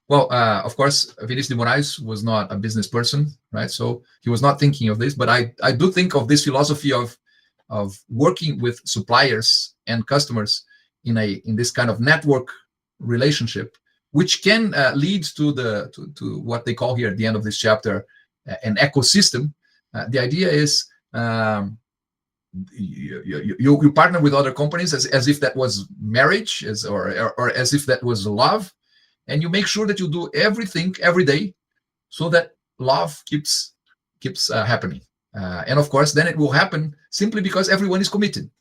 Well, of course, Vinicius de Moraes was not a business person, right? So he was not thinking of this, but I do think of this philosophy of working with suppliers and customers in this kind of network relationship, which can lead to what they call here at the end of this chapter an ecosystem. The idea is you partner with other companies as if that was marriage, or as if that was love. And you make sure that you do everything every day so that love keeps happening. And of course, then it will happen simply because everyone is committed,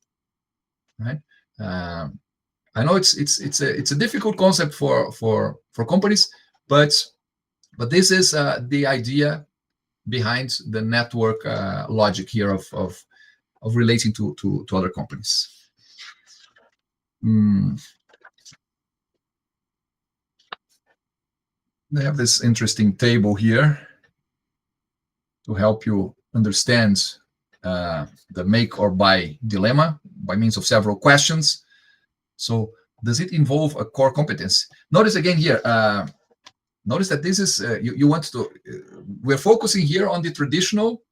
right? I know it's a difficult concept for companies, but this is the idea behind the network logic here of relating to other companies. They have this interesting table here to help you understand the make or buy dilemma by means of several questions. So does it involve a core competence? Notice again here, notice that this is, you want to, we're focusing here on the traditional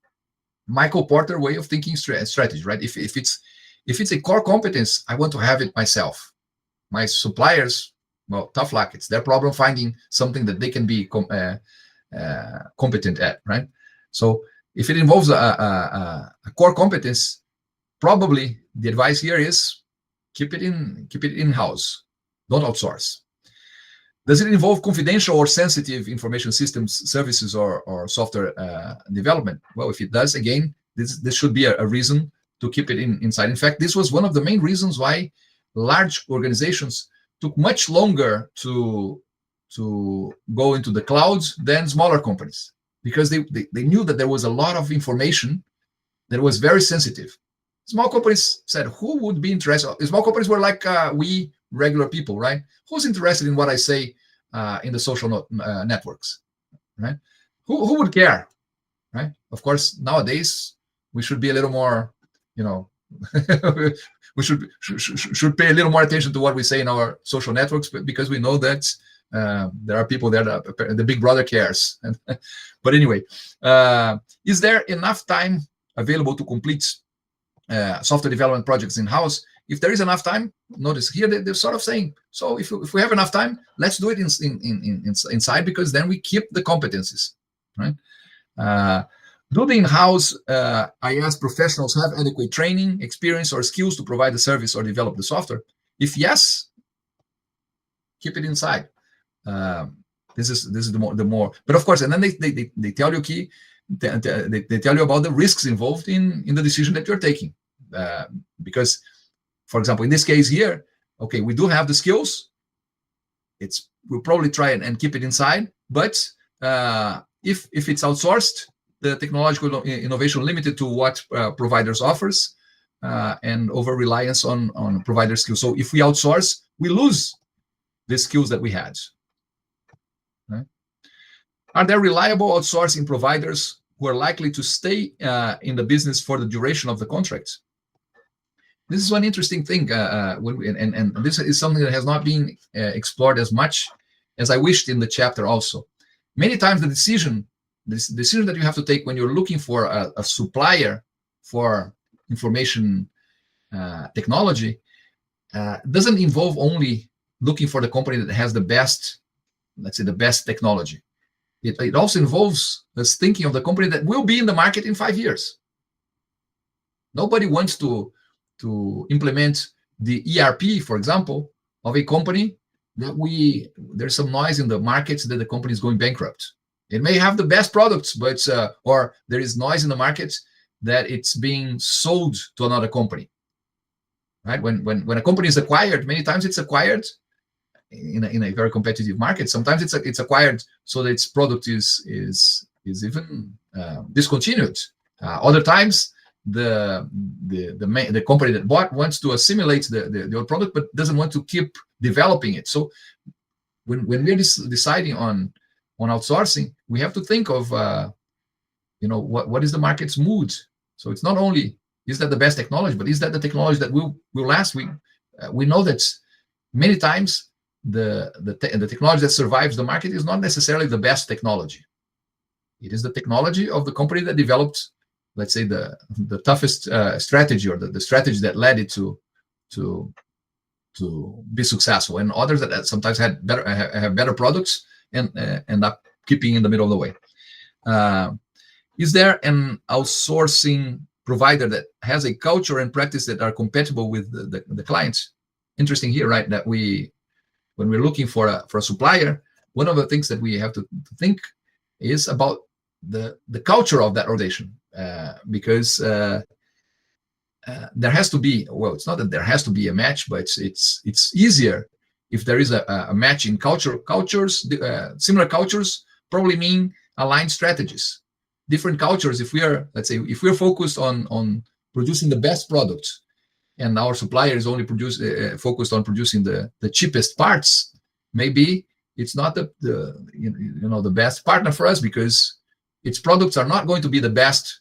Michael Porter way of thinking strategy, right? If it's a core competence, I want to have it myself. My suppliers, well, tough luck. It's their problem finding something that they can be competent at, right? So if it involves a core competence, probably the advice here is keep it in-house. Don't outsource. Does it involve confidential or sensitive information systems, services, or software development? Well, if it does, again, this should be a reason to keep it inside. In fact, this was one of the main reasons why large organizations took much longer to go into the clouds than smaller companies, because they knew that there was a lot of information that was very sensitive. Small companies said, who would be interested? Small companies were like we regular people, right? Who's interested in what I say in the social networks, right? Who would care, right? Of course, nowadays we should be a little more, we should pay a little more attention to what we say in our social networks, because we know that there are people there that the big brother cares. But anyway, is there enough time available to complete software development projects in-house? If there is enough time, notice here they're sort of saying, so if we have enough time, let's do it inside, because then we keep the competencies, right? Do the in-house IS professionals have adequate training, experience, or skills to provide the service or develop the software? If yes, keep it inside. This is the more. But of course, and then they tell you, they tell you about the risks involved in the decision that you're taking. Because, for example, in this case here, okay, we do have the skills. We'll probably try and keep it inside. But if it's outsourced, the technological innovation limited to what providers offers, and over reliance on provider skills. So if we outsource, we lose the skills that we had. Right? Are there reliable outsourcing providers who are likely to stay in the business for the duration of the contract? This is one interesting thing, and this is something that has not been explored as much as I wished in the chapter also. Many times the decision that you have to take when you're looking for a supplier for information technology doesn't involve only looking for the company that has the best, let's say, the best technology. It also involves us thinking of the company that will be in the market in 5 years. Nobody wants to implement the ERP, for example, of a company that there's some noise in the markets that the company is going bankrupt. It may have the best products, but or there is noise in the market that it's being sold to another company. Right? When a company is acquired, many times it's acquired in a very competitive market. Sometimes it's acquired so that its product is even discontinued. Other times the company that bought wants to assimilate the old product but doesn't want to keep developing it. So when we're deciding on outsourcing, we have to think of what is the market's mood. So it's not only is that the best technology, but is that the technology that will last? We know that many times the technology that survives the market is not necessarily the best technology. It is the technology of the company that developed, let's say, the toughest strategy, or the strategy that led it to be successful, and others that sometimes have better products and end up keeping in the middle of the way. Is there an outsourcing provider that has a culture and practice that are compatible with the clients? Interesting here, right? That when we're looking for a supplier, one of the things that we have to think is about the culture of that organization, because there has to be, well, it's not that there has to be a match, but it's easier if there is a match in cultures. Similar cultures probably mean aligned strategies. Different cultures, if we're focused on producing the best products, and our supplier is only focused on producing the cheapest parts, maybe it's not the best partner for us, because its products are not going to be the best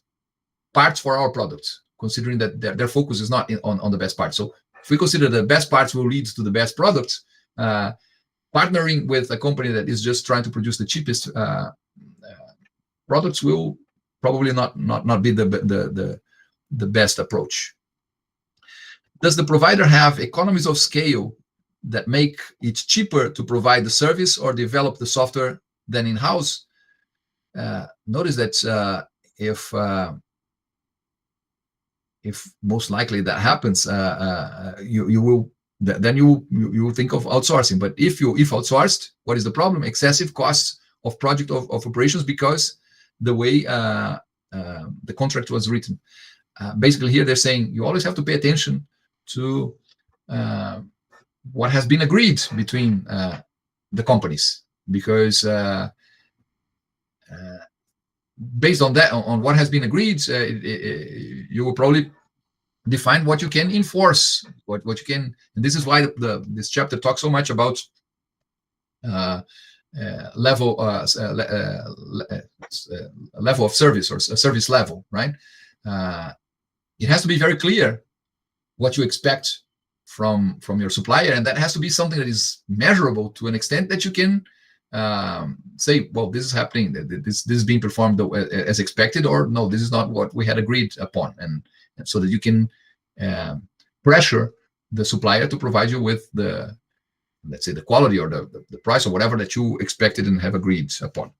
parts for our products, considering that their focus is not on the best parts. So if we consider the best parts will lead to the best products, partnering with a company that is just trying to produce the cheapest products will probably not be the best approach. Does the provider have economies of scale that make it cheaper to provide the service or develop the software than in-house? Notice that if most likely that happens, you will think of outsourcing. But if outsourced, what is the problem? Excessive costs of project of operations, because the way the contract was written. Basically, here they're saying you always have to pay attention to what has been agreed between the companies, because based on that, on what has been agreed, you will probably define what you can enforce, what you can. And this is why this chapter talks so much about level of service, or a service level, right? It has to be very clear what you expect from your supplier, and that has to be something that is measurable to an extent that you can say, well, this is happening, this is being performed as expected, or no, this is not what we had agreed upon, and so that you can pressure the supplier to provide you with the, let's say, the quality or the price or whatever that you expected and have agreed upon.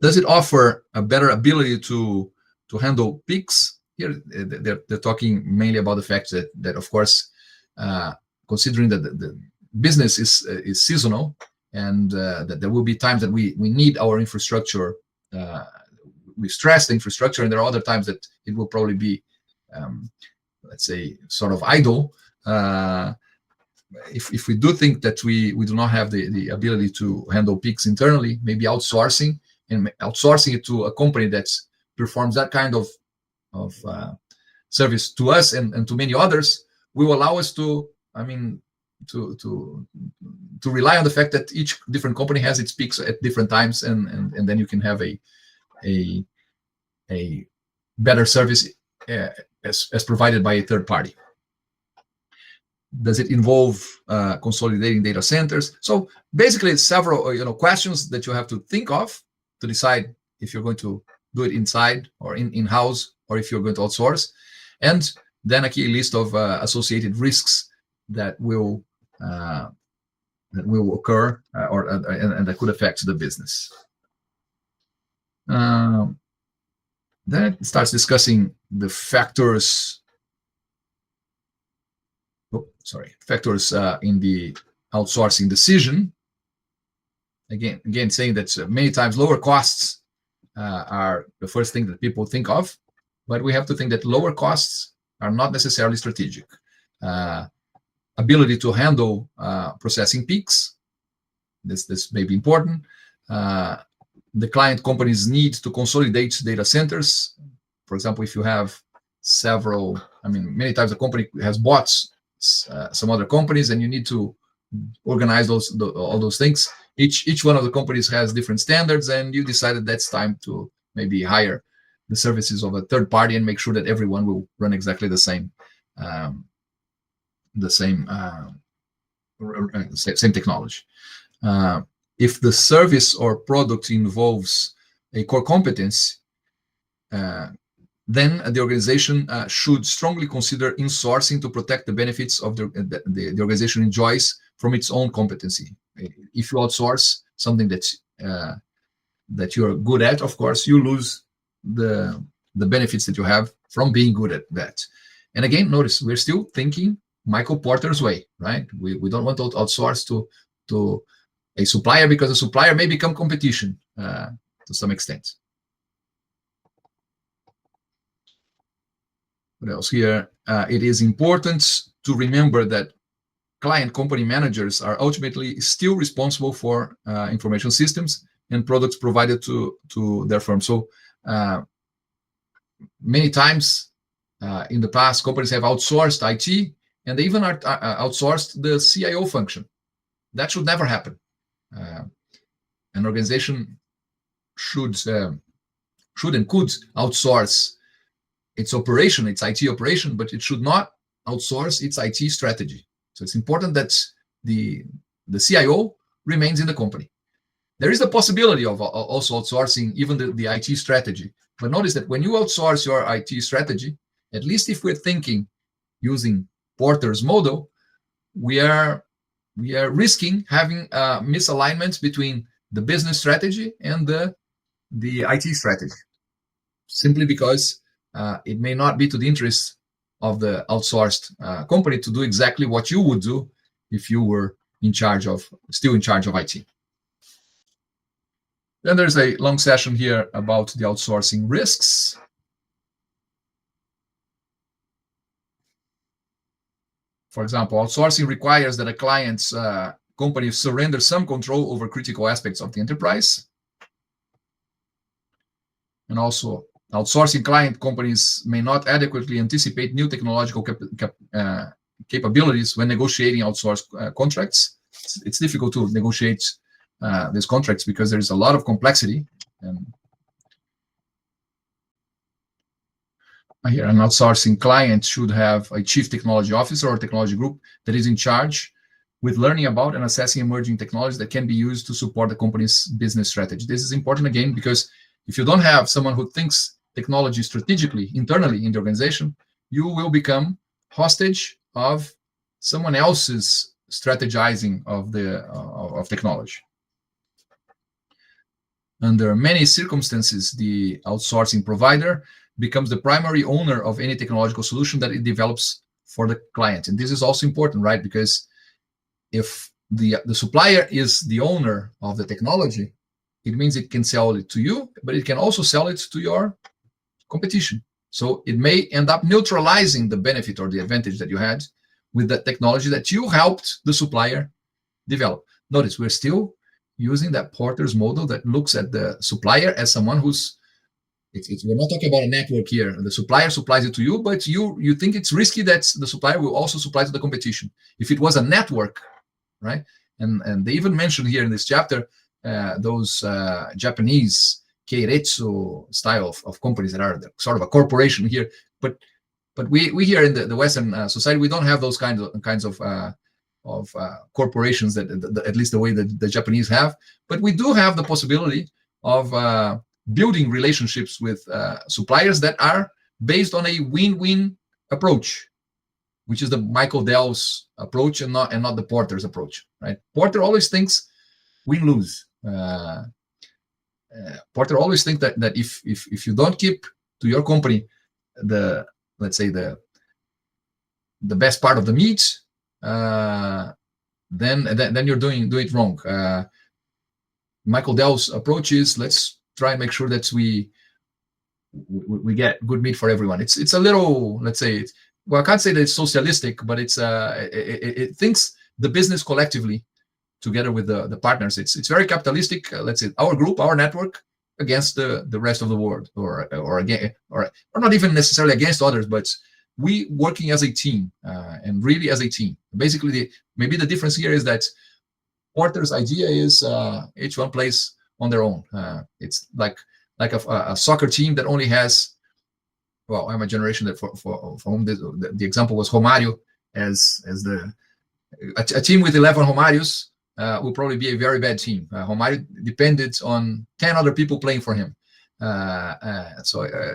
Does it offer a better ability to handle peaks? Here they're talking mainly about the fact that of course, considering that the business is seasonal, and that there will be times that we need our infrastructure. We stress the infrastructure, and there are other times that it will probably be, let's say, sort of idle. If we do think that we do not have the ability to handle peaks internally, maybe outsourcing it to a company that performs that kind of service to us and to many others will allow us to, to rely on the fact that each different company has its peaks at different times, and then you can have a better service as provided by a third party. Does it involve consolidating data centers? So basically, it's several questions that you have to think of to decide if you're going to do it inside or in-house, or if you're going to outsource, and then a key list of associated risks that will occur and that could affect the business. Then it starts discussing the factors. Factors in the outsourcing decision. Again, saying that many times lower costs are the first thing that people think of, but we have to think that lower costs are not necessarily strategic. Ability to handle processing peaks, this may be important. The client companies need to consolidate data centers. For example, if you have several, many times a company has bought some other companies, and you need to organize all those things. Each one of the companies has different standards, and you decided that's time to maybe hire the services of a third party and make sure that everyone will run exactly the same technology. If the service or product involves a core competence, then the organization should strongly consider insourcing to protect the benefits of the organization enjoys from its own competency. If you outsource something that you're good at, of course, you lose the benefits that you have from being good at that. And again, notice we're still thinking Michael Porter's way, right? We don't want to outsource to a supplier, because a supplier may become competition to some extent. What else here? It is important to remember that client company managers are ultimately still responsible for information systems and products provided to their firm. So many times in the past, companies have outsourced IT, and they even outsourced the CIO function. That should never happen. An organization should and could outsource its operation, its IT operation, but it should not outsource its IT strategy. So it's important that the CIO remains in the company. There is the possibility of also outsourcing even the IT strategy. But notice that when you outsource your IT strategy, at least if we're thinking using Porter's model, we are risking having misalignments between the business strategy and the IT strategy, simply because it may not be to the interest of the outsourced company to do exactly what you would do if you were still in charge of IT. Then there's a long session here about the outsourcing risks. For example, outsourcing requires that a client's company surrender some control over critical aspects of the enterprise. And also, outsourcing client companies may not adequately anticipate new technological capabilities when negotiating outsourced contracts. It's difficult to negotiate these contracts because there's a lot of complexity. And here, an outsourcing client should have a chief technology officer or technology group that is in charge with learning about and assessing emerging technologies that can be used to support the company's business strategy. This is important, again, because if you don't have someone who thinks technology strategically internally in the organization, you will become hostage of someone else's strategizing of technology. Under many circumstances, the outsourcing provider becomes the primary owner of any technological solution that it develops for the client. And this is also important, right? Because if the supplier is the owner of the technology, it means it can sell it to you, but it can also sell it to your competition. So it may end up neutralizing the benefit or the advantage that you had with the technology that you helped the supplier develop. Notice we're still using that Porter's model that looks at the supplier as someone who's, we're not talking about a network here. The supplier supplies it to you, but you think it's risky that the supplier will also supply to the competition. If it was a network, right? And they even mentioned here in this chapter those Japanese keiretsu style of companies that are sort of a corporation here. But we here in the Western society, we don't have those kinds of corporations that at least the way that the Japanese have. But we do have the possibility of building relationships with suppliers that are based on a win-win approach, which is the Michael Dell's approach and not the Porter's approach, right? Porter always thinks win-lose. Porter always thinks that if you don't keep to your company let's say the best part of the meat, then you're doing it wrong. Michael Dell's approach is, let's try and make sure that we get good meat for everyone. It's a little, let's say, well, I can't say that it's socialistic, but it thinks the business collectively together with the partners. It's very capitalistic. Let's say our group, our network against the rest of the world, or not even necessarily against others, but we working as a team, and really as a team. Basically, maybe the difference here is that Porter's idea is each one plays on their own. It's like a soccer team that only has, well, I'm a generation that for whom the example was Romário as a team with 11 Romários will probably be a very bad team. Romário depended on 10 other people playing for him. So I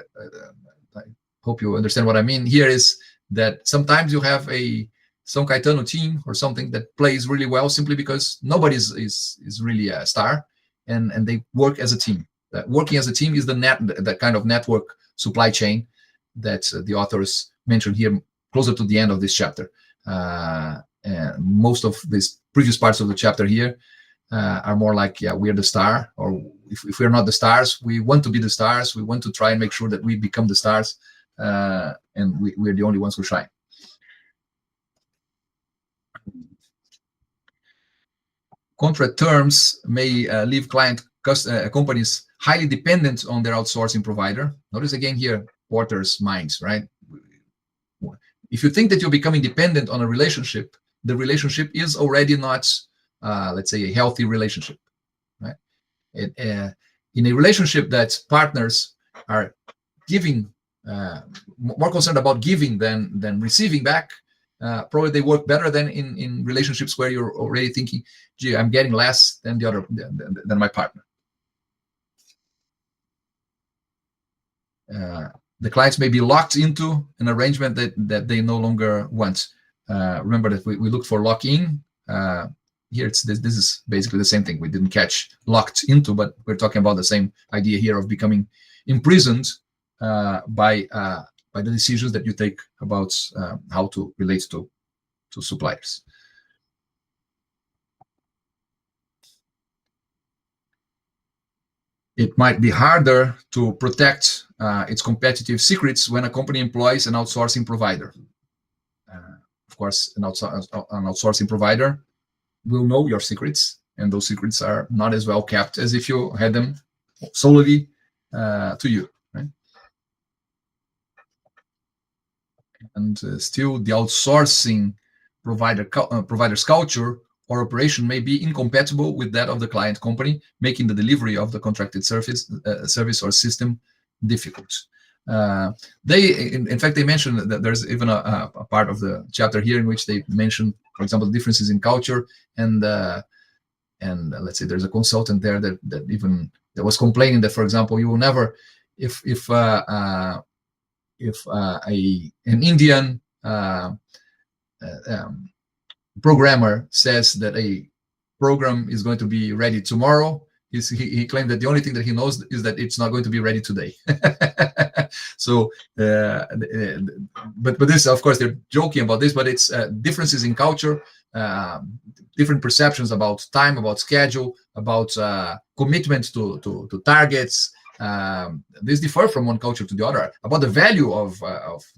hope you understand what I mean here is that sometimes you have a São Caetano team or something that plays really well simply because nobody is really a star, and they work as a team. Working as a team is that kind of network supply chain that the authors mentioned here closer to the end of this chapter. And most of these previous parts of the chapter here are more like, yeah, we're the star, or if we're not the stars, we want to be the stars. We want to try and make sure that we become the stars, and we're the only ones who shine. Contract terms may leave companies highly dependent on their outsourcing provider. Notice again here, Porter's minds, right? If you think that you're becoming dependent on a relationship, the relationship is already not, let's say, a healthy relationship, right? In a relationship that partners are giving, more concerned about giving than receiving back, probably they work better than in relationships where you're already thinking, gee, I'm getting less than than my partner. The clients may be locked into an arrangement that they no longer want. Remember that we looked for lock-in. Here, this is basically the same thing. We didn't catch locked into, but we're talking about the same idea here of becoming imprisoned by the decisions that you take about how to relate to suppliers. It might be harder to protect its competitive secrets when a company employs an outsourcing provider. Of course, an outsourcing provider will know your secrets, and those secrets are not as well kept as if you had them solely to you, right? And still, the outsourcing provider's culture or operation may be incompatible with that of the client company, making the delivery of the contracted service or system difficult. In fact, they mentioned that there's even a part of the chapter here in which they mention, for example, differences in culture, and let's say there's a consultant there that was complaining that, for example, you will never, if an Indian programmer says that a program is going to be ready tomorrow, he claimed that the only thing that he knows is that it's not going to be ready today. So, but this, of course, they're joking about this, but it's differences in culture different perceptions about time, about schedule, about commitment to targets. This differ from one culture to the other. About the value of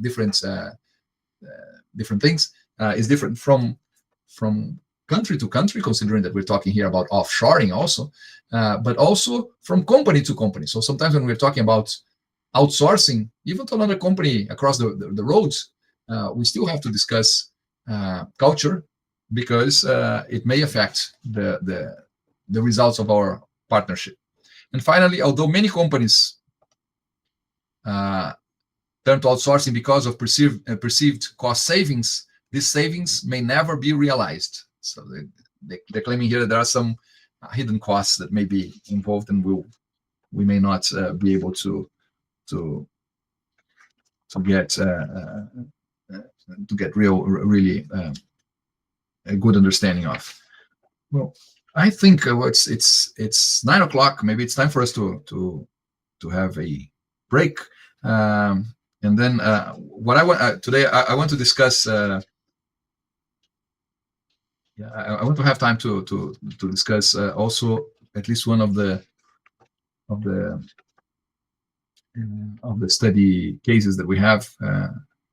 different things is different from country to country, considering that we're talking here about offshoring also, but also from company to company. So sometimes when we're talking about outsourcing, even to another company across the roads, we still have to discuss culture, because it may affect the results of our partnership. And finally, although many companies turn to outsourcing because of perceived cost savings, these savings may never be realized. So they're claiming here that there are some hidden costs that may be involved, and we may not be able to get really a good understanding of. Well, I think it's 9 o'clock. Maybe it's time for us to have a break. And then what I want today, I want to discuss. I want to have time to discuss also at least one of the study cases that we have.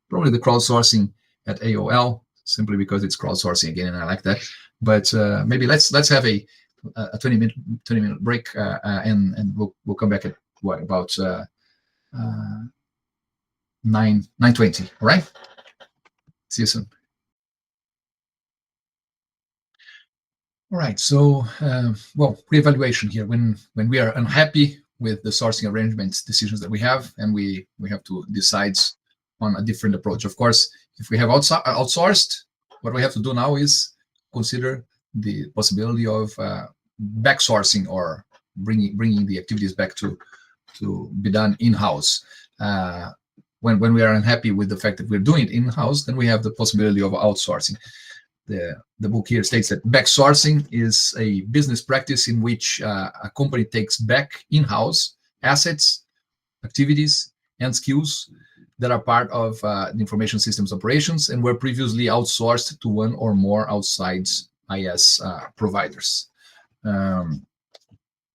Probably the crowdsourcing at AOL, simply because it's crowdsourcing again, and I like that. But maybe let's have a 20-minute break, and we'll come back at what, about 9:20. All right. See you soon. All right. So reevaluation here. When we are unhappy with the sourcing arrangements decisions that we have, and we have to decide on a different approach. Of course, if we have outsourced, what we have to do now is consider the possibility of back sourcing, or bringing the activities back to be done in-house. When we are unhappy with the fact that we're doing it in-house, then we have the possibility of outsourcing. The book here states that back sourcing is a business practice in which a company takes back in-house assets, activities, and skills that are part of the information systems operations and were previously outsourced to one or more outside IS providers.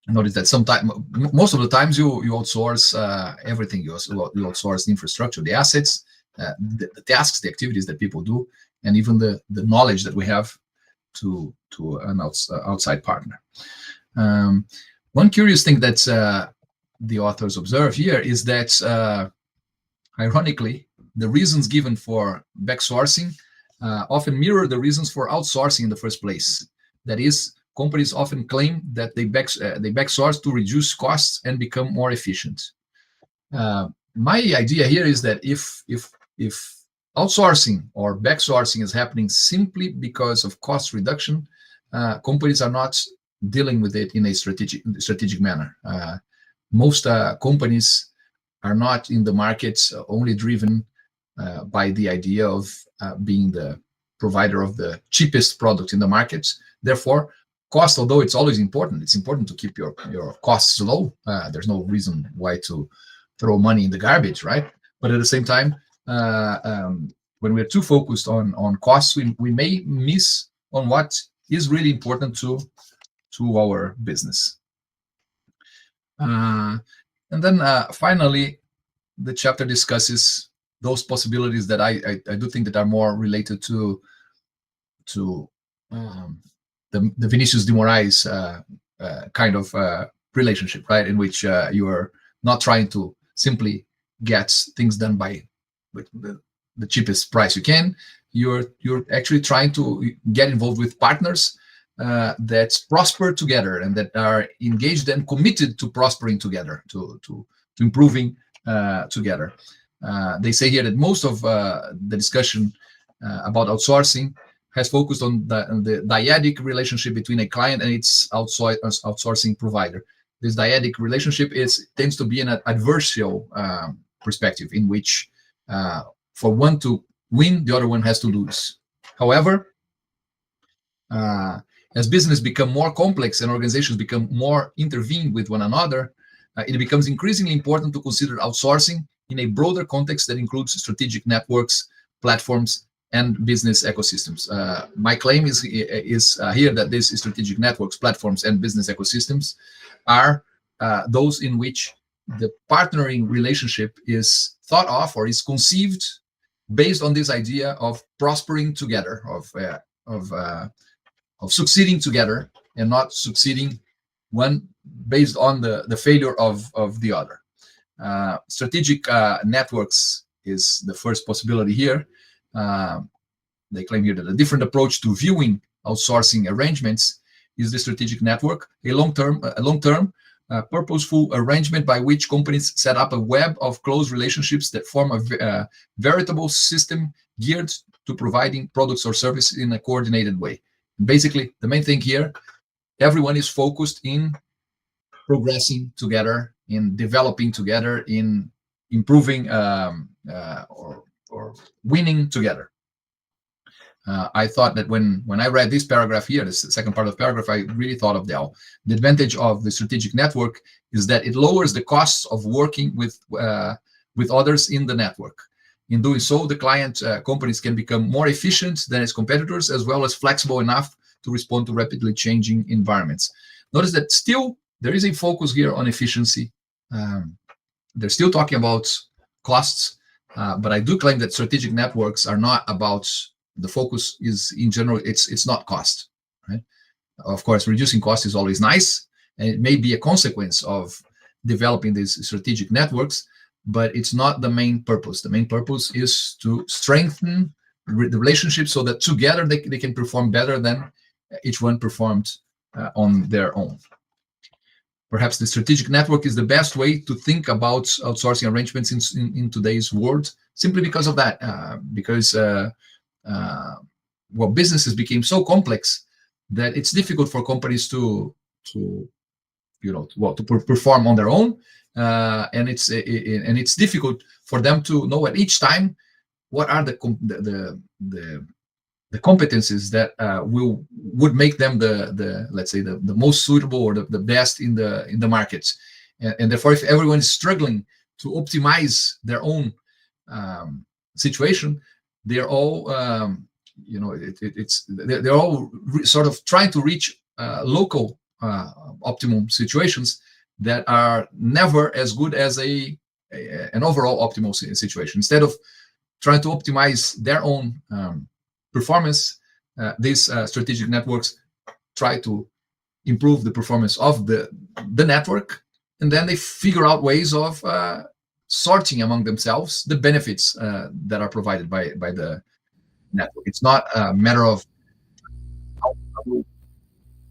Notice that most of the times you outsource everything. You outsource the infrastructure, the assets, the tasks, the activities that people do, and even the knowledge that we have to an outside partner. One curious thing that the authors observe here is that, ironically, the reasons given for backsourcing often mirror the reasons for outsourcing in the first place. That is, companies often claim that they backsource to reduce costs and become more efficient. My idea here is that if outsourcing or backsourcing is happening simply because of cost reduction, companies are not dealing with it in a strategic manner. Most companies are not in the market only driven by the idea of being the provider of the cheapest product in the market. Therefore, cost, although it's always important, it's important to keep your costs low. There's no reason why to throw money in the garbage, right? But at the same time, when we're too focused on costs, we may miss on what is really important to our business. And then finally, the chapter discusses those possibilities that I do think that are more related to the Vinicius de Moraes kind of relationship, right? In which you are not trying to simply get things done with the cheapest price you can. You're actually trying to get involved with partners that prosper together and that are engaged and committed to prospering together, to improving together. They say here that most of the discussion about outsourcing has focused on the dyadic relationship between a client and its outsourcing provider. This dyadic relationship tends to be an adversarial perspective, in which for one to win, the other one has to lose. However, as business become more complex and organizations become more intervened with one another, it becomes increasingly important to consider outsourcing in a broader context that includes strategic networks, platforms, and business ecosystems. My claim is here that these strategic networks, platforms, and business ecosystems are those in which the partnering relationship is thought of or is conceived based on this idea of prospering together, of succeeding together, and not succeeding one based on the failure of the other. Strategic networks is the first possibility here. They claim here that a different approach to viewing outsourcing arrangements is the strategic network, a long-term, purposeful arrangement by which companies set up a web of close relationships that form a veritable system geared to providing products or services in a coordinated way. Basically, the main thing here, everyone is focused in progressing together, in developing together, in improving or winning together. I thought that when I read this paragraph here, this second part of the paragraph, I really thought of the advantage of the strategic network is that it lowers the costs of working with others in the network. In doing so, the client companies can become more efficient than its competitors, as well as flexible enough to respond to rapidly changing environments. Notice that still there is a focus here on efficiency. They're still talking about costs, but I do claim that strategic networks are not about, the focus is in general, it's not cost, right? Of course, reducing cost is always nice, and it may be a consequence of developing these strategic networks, but it's not the main purpose. The main purpose is to strengthen the relationship so that together they can perform better than each one performed on their own. Perhaps the strategic network is the best way to think about outsourcing arrangements in today's world, simply because of that, because businesses became so complex that it's difficult for companies to perform on their own, and it's difficult for them to know at each time what are the competencies that would make them let's say the most suitable or the best in the markets, and therefore if everyone is struggling to optimize their own situation, they're all they're all sort of trying to reach local optimum situations that are never as good as an overall optimal situation. Instead of trying to optimize their own performance, these strategic networks try to improve the performance of the network, and then they figure out ways of sorting among themselves the benefits that are provided by the network. It's not a matter of how do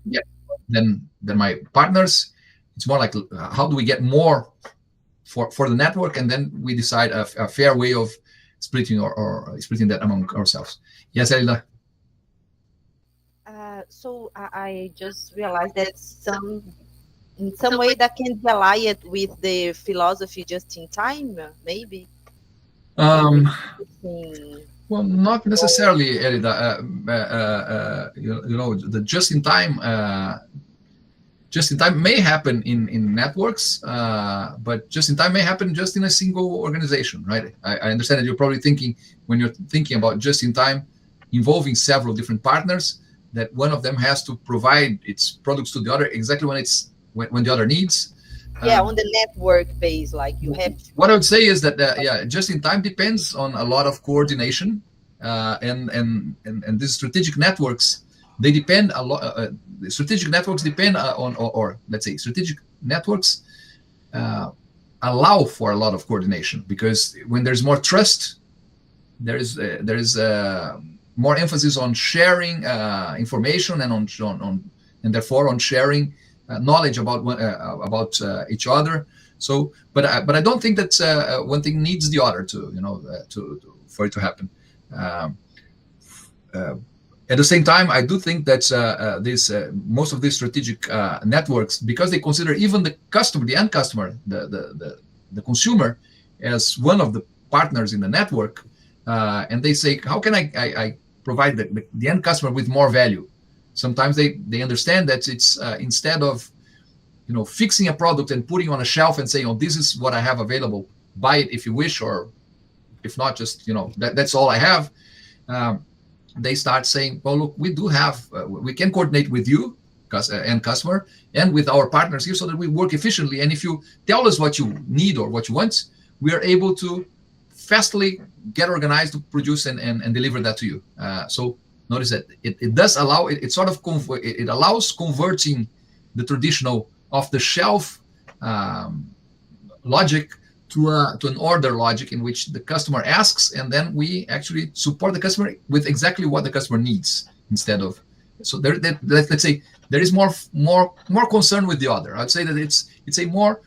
we get than my partners. It's more like how do we get more for the network, and then we decide a fair way of splitting or splitting that among ourselves. Yes, Elida? So I just realized that in some way that can be allied with the philosophy just in time, maybe. Well, not necessarily, Elida. The just in time may happen in networks, but just in time may happen just in a single organization, right? I understand that you're probably thinking, when you're thinking about just in time involving several different partners, that one of them has to provide its products to the other exactly when the other needs. On the network base, like you have. What I would say is that just in time depends on a lot of coordination, and these strategic networks, they depend a lot. Strategic networks depend on, or let's say, strategic networks allow for a lot of coordination, because when there's more trust, there is more emphasis on sharing information and therefore on sharing knowledge about each other. So, but I don't think that one thing needs the other for it to happen. At the same time, I do think that most of these strategic networks, because they consider even the customer, the end customer, the consumer, as one of the partners in the network, and they say, how can I provide the end customer with more value? Sometimes they understand that it's instead of fixing a product and putting on a shelf and saying, oh, this is what I have available, buy it if you wish, or if not, just that's all I have. they start saying, well, look, we do have, we can coordinate with you and customer and with our partners here so that we work efficiently. And if you tell us what you need or what you want, we are able to fastly get organized to produce and deliver that to you. So notice that it does allow, it sort of, it allows converting the traditional off-the-shelf logic to an order logic in which the customer asks, and then we actually support the customer with exactly what the customer needs instead of. So let's say there is more concern with the other. I'd say that it's a more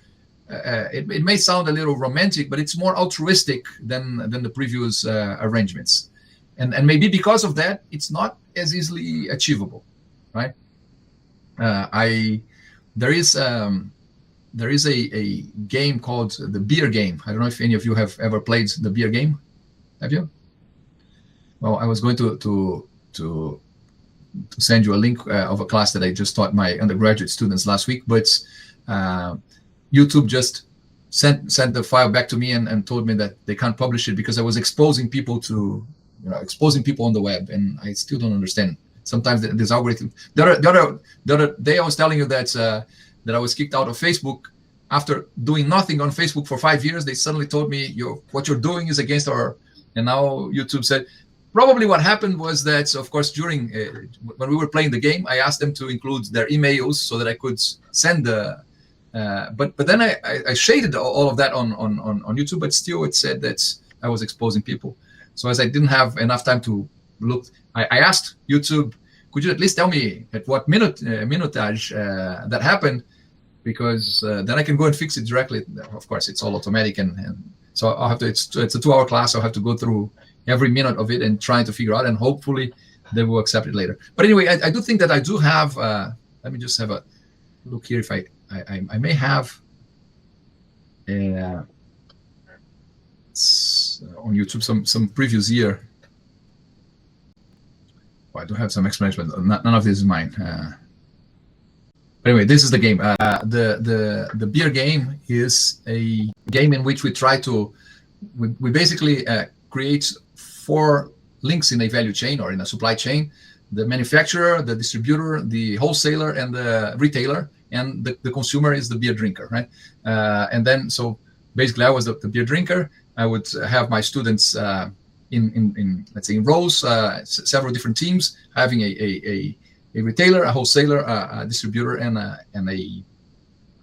it may sound a little romantic, but it's more altruistic than the previous arrangements, and maybe because of that, it's not as easily achievable, right? There is a game called the beer game. I don't know if any of you have ever played the beer game. Have you? Well, I was going to send you a link of a class that I just taught my undergraduate students last week, but YouTube just sent the file back to me and told me that they can't publish it because I was exposing people to, exposing people on the web, and I still don't understand. Sometimes this algorithm. The other day I was telling you that I was kicked out of Facebook after doing nothing on Facebook for 5 years. They suddenly told me what you're doing is against our, and now YouTube said. Probably what happened was that, of course, during when we were playing the game, I asked them to include their emails so that I could send the. But then I shaded all of that on YouTube, but still it said that I was exposing people. So as I didn't have enough time to look, I asked YouTube, could you at least tell me at what minutage that happened, because then I can go and fix it directly. Of course, it's all automatic, and so I'll have to. It's a 2-hour class. I'll have to go through every minute of it and trying to figure out, and hopefully they will accept it later. But anyway, I do think that I do have, let me just have a look here if I may have on YouTube some previous year. Well, I do have some explanation, but none of this is mine. But anyway, this is the game. The beer game is a game in which we try to, we basically create 4 links in a value chain or in a supply chain: the manufacturer, the distributor, the wholesaler, and the retailer, and the consumer is the beer drinker, right? And then, so basically I was the beer drinker. I would have my students in let's say in rows, several different teams, having a retailer, a wholesaler, a distributor, and a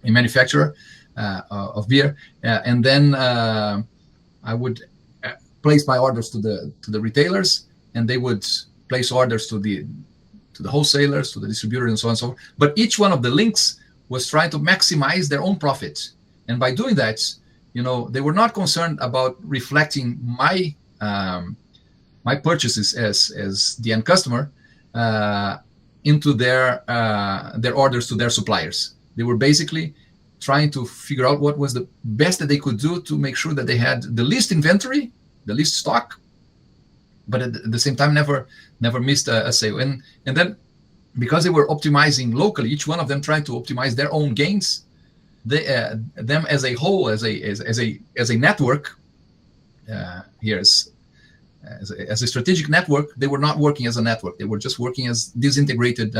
manufacturer of beer, and then I would place my orders to the retailers, and they would place orders to the wholesalers, to the distributor, and so on and so forth. But each one of the links was trying to maximize their own profit, and by doing that, they were not concerned about reflecting my my purchases as the end customer into their orders to their suppliers. They were basically trying to figure out what was the best that they could do to make sure that they had the least inventory, the least stock, but at the same time never missed a sale. And then, because they were optimizing locally, each one of them trying to optimize their own gains, them as a whole, as a network, as a strategic network, they were not working as a network. They were just working as disintegrated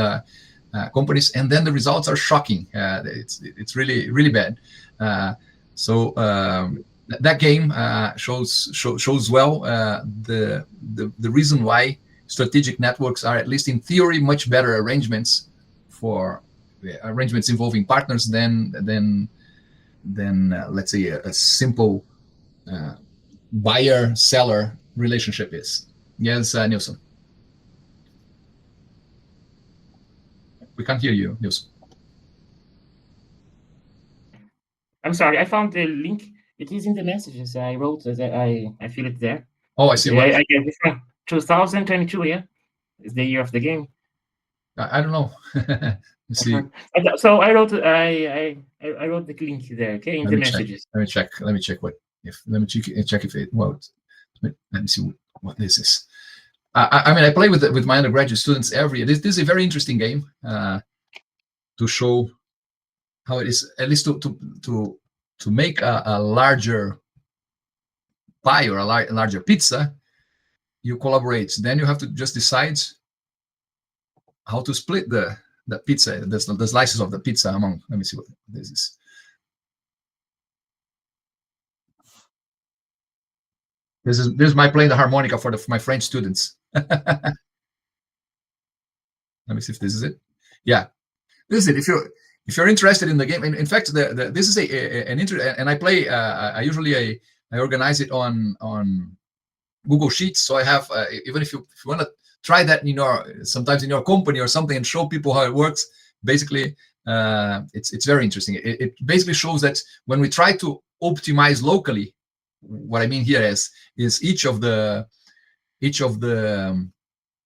companies, and then the results are shocking. It's really, really bad. So that game shows well the reason why strategic networks are, at least in theory, much better arrangements for arrangements involving partners than let's say a simple buyer-seller relationship is. Yes, Nilsson. We can't hear you, Nilsson. I'm sorry, I found the link. It is in the messages. I wrote that I feel it there. Oh, I see. I get this one. 2022, yeah? It's the year of the game. I don't know. You see. So I wrote I wrote the link there, okay, in the messages. Let me check if it worked. Let me see what this is. I mean, I play with my undergraduate students every year. This is a very interesting game to show how it is, at least to make a larger pie or a larger pizza. you collaborate. Then you have to just decide how to split the pizza, the slices of the pizza among. Let me see what this is. This is my playing the harmonica for my French students. Let me see if this is it. Yeah, this is it. If you're interested in the game, in fact, this is an interest, and I play. I usually I organize it on Google Sheets. So I have even if you want to try that sometimes in your company or something and show people how it works. Basically, it's very interesting. It basically shows that when we try to optimize locally, what I mean here is each of the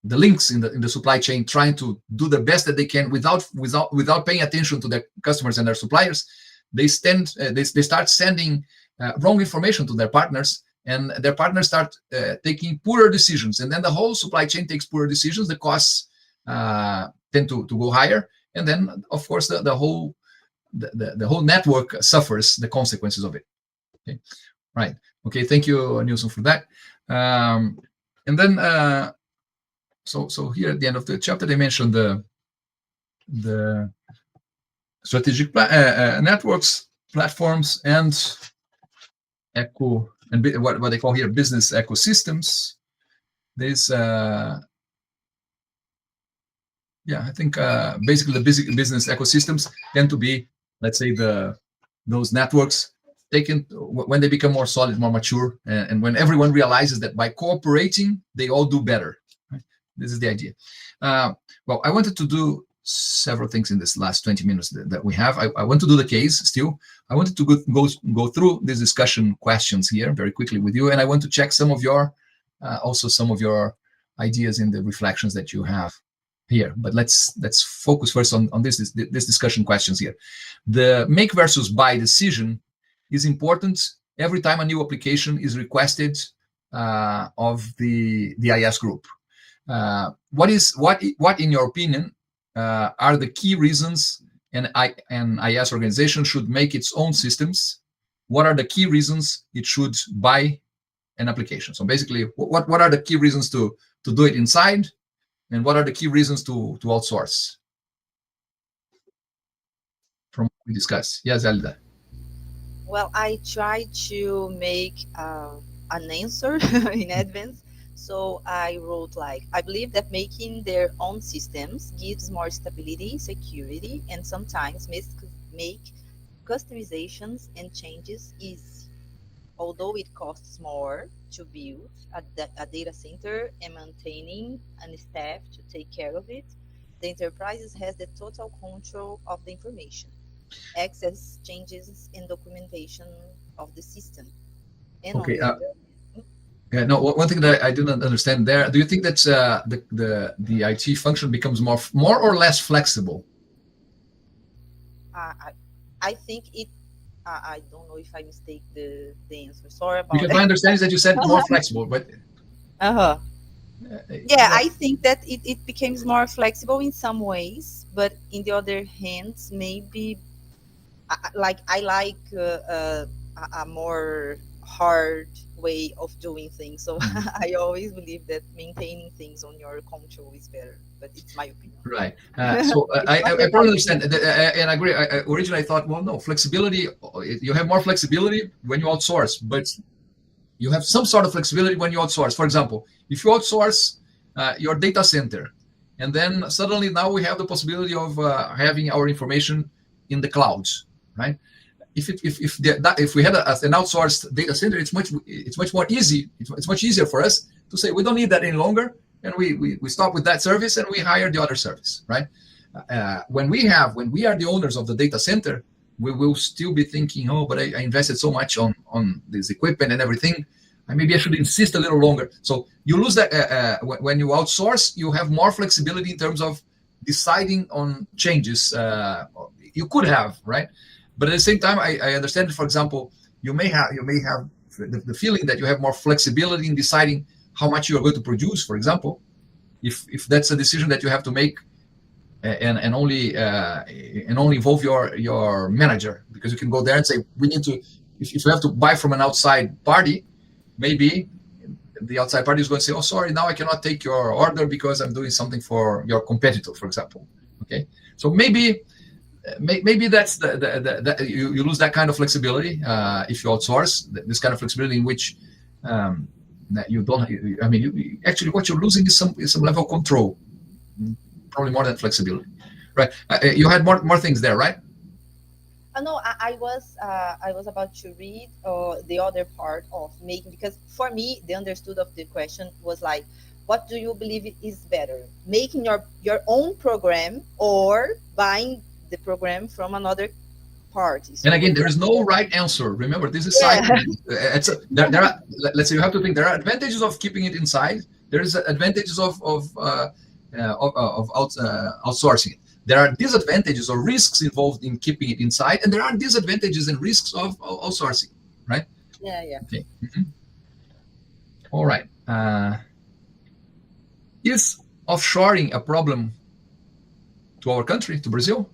links in the supply chain trying to do the best that they can without paying attention to their customers and their suppliers. They start sending wrong information to their partners, and their partners start taking poorer decisions, and then the whole supply chain takes poorer decisions. The costs tend to go higher, and then of course the whole network suffers the consequences of it. Okay, right. Okay, thank you, Nilsson, for that. And then so here at the end of the chapter, they mentioned the strategic networks, platforms, and what they call here business ecosystems. There's I think basically the business ecosystems tend to be, let's say, those networks taken when they become more solid, more mature, and when everyone realizes that by cooperating they all do better. Right? This is the idea. Well, I wanted to do several things in this last 20 minutes that we have. I want to do the case still. I wanted to go through these discussion questions here very quickly with you, and I want to check some of your ideas in the reflections that you have here. But let's focus first on this discussion questions here. The make versus buy decision is important every time a new application is requested of the IS group. What in your opinion are the key reasons an IS organization should make its own systems? What are the key reasons it should buy an application? So basically, what are the key reasons to do it inside, and what are the key reasons to outsource? From what we discussed. Yes, Alida. Well, I try to make an answer in advance. So I wrote I believe that making their own systems gives more stability, security, and sometimes make customizations and changes easy. Although it costs more to build a data center and maintaining a staff to take care of it, the enterprise has the total control of the information, access, changes, and documentation of the system. And okay. Yeah, no. One thing that I didn't understand there. Do you think that the IT function becomes more or less flexible? I think it. I don't know if I mistake the answer. Sorry about because my understanding is that you said more flexible, but. Yeah, I think that it becomes more flexible in some ways, but in the other hand, maybe I like a more hard way of doing things. So I always believe that maintaining things on your control is better, but it's my opinion. Right. So I probably understand, and I agree. Originally, I thought, well, no, flexibility. You have more flexibility when you outsource, but you have some sort of flexibility when you outsource. For example, if you outsource your data center, and then suddenly now we have the possibility of having our information in the clouds, right? If we had an outsourced data center, it's much more easy. It's much easier for us to say we don't need that any longer, and we stop with that service and we hire the other service, right? When we are the owners of the data center, we will still be thinking, oh, but I invested so much on this equipment and everything. Maybe I should insist a little longer. So you lose that when you outsource. You have more flexibility in terms of deciding on changes. You could have, right? But at the same time, I understand. For example, you may have the feeling that you have more flexibility in deciding how much you are going to produce. For example, if that's a decision that you have to make, and only involve your manager, because you can go there and say we need to. If you have to buy from an outside party, maybe the outside party is going to say, oh, sorry, now I cannot take your order because I'm doing something for your competitor, for example. Okay, so maybe that's you lose that kind of flexibility if you outsource, this kind of flexibility in which that you don't. I mean, actually, what you're losing is some level of control, probably more than flexibility, right? You had more things there, right? No, I was about to read the other part of making, because for me the understood of the question was like, what do you believe is better, making your own program or buying the program from another party? So and again, there is no right answer. Remember, this is science. There are, let's say, you have to think there are advantages of keeping it inside. There is advantages of outsourcing it. There are disadvantages or risks involved in keeping it inside, and there are disadvantages and risks of outsourcing, right? Yeah. Okay. All right. Is offshoring a problem to our country, to Brazil?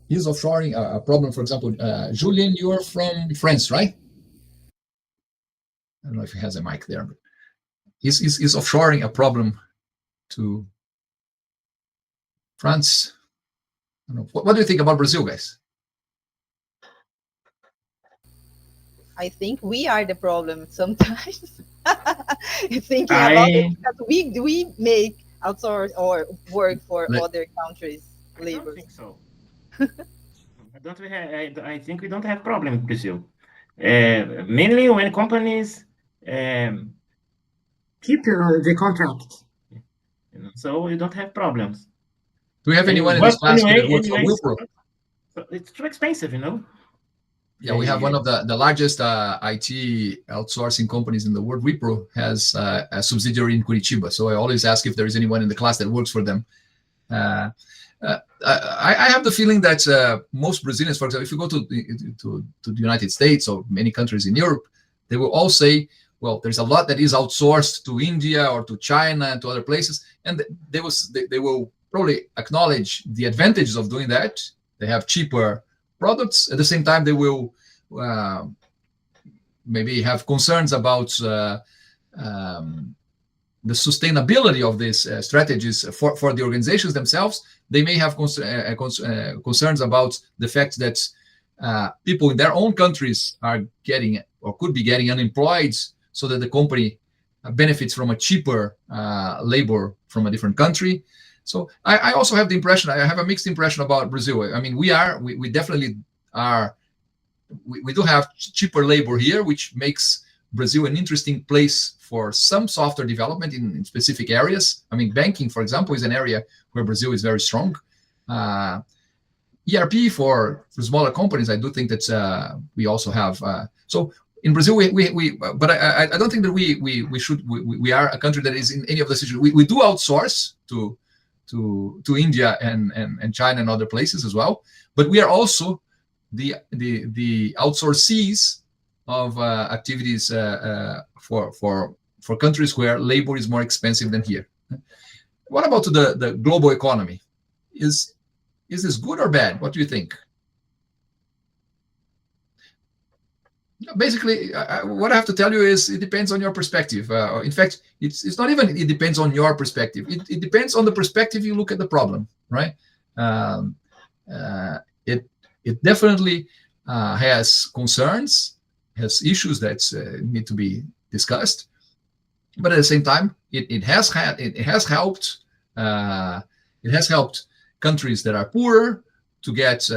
Is offshoring a problem? For example, Julien, you're from France, right? I don't know if he has a mic there, but is offshoring a problem to France? I don't know. What do you think about Brazil, guys? I think we are the problem sometimes. Thinking about it, because we make outsource or work for other countries' labor. I don't think so. I think we don't have problem in Brazil. Mainly when companies keep the contract, so we don't have problems. Do we have anyone in this class that works for Wipro? It's too expensive, Yeah, we have one of the largest IT outsourcing companies in the world. Wipro has a subsidiary in Curitiba. So I always ask if there is anyone in the class that works for them. I have the feeling that most Brazilians, for example, if you go to the United States or many countries in Europe, they will all say, well, there's a lot that is outsourced to India or to China and to other places, and they will probably acknowledge the advantages of doing that. They have cheaper products. At the same time, they will maybe have concerns about the sustainability of these strategies for the organizations themselves. They may have concerns about the fact that people in their own countries are getting or could be getting unemployed, so that the company benefits from a cheaper labor from a different country. So I also have the impression, I have a mixed impression about Brazil. I mean, we definitely are, we do have cheaper labor here, which makes Brazil an interesting place for some software development in specific areas. I mean, banking, for example, is an area where Brazil is very strong. ERP for smaller companies, I do think that we also have. So in Brazil, but I don't think that we are a country that is in any of the situations. We do outsource to India and China and other places as well, but we are also the outsourcees of activities for countries where labor is more expensive than here. What about the global economy? Is this good or bad? What do you think? Basically, what I have to tell you is it depends on your perspective. In fact, it's not even it depends on your perspective. It depends on the perspective you look at the problem, right? It definitely has concerns, has issues that need to be discussed, but at the same time, it has helped countries that are poorer to get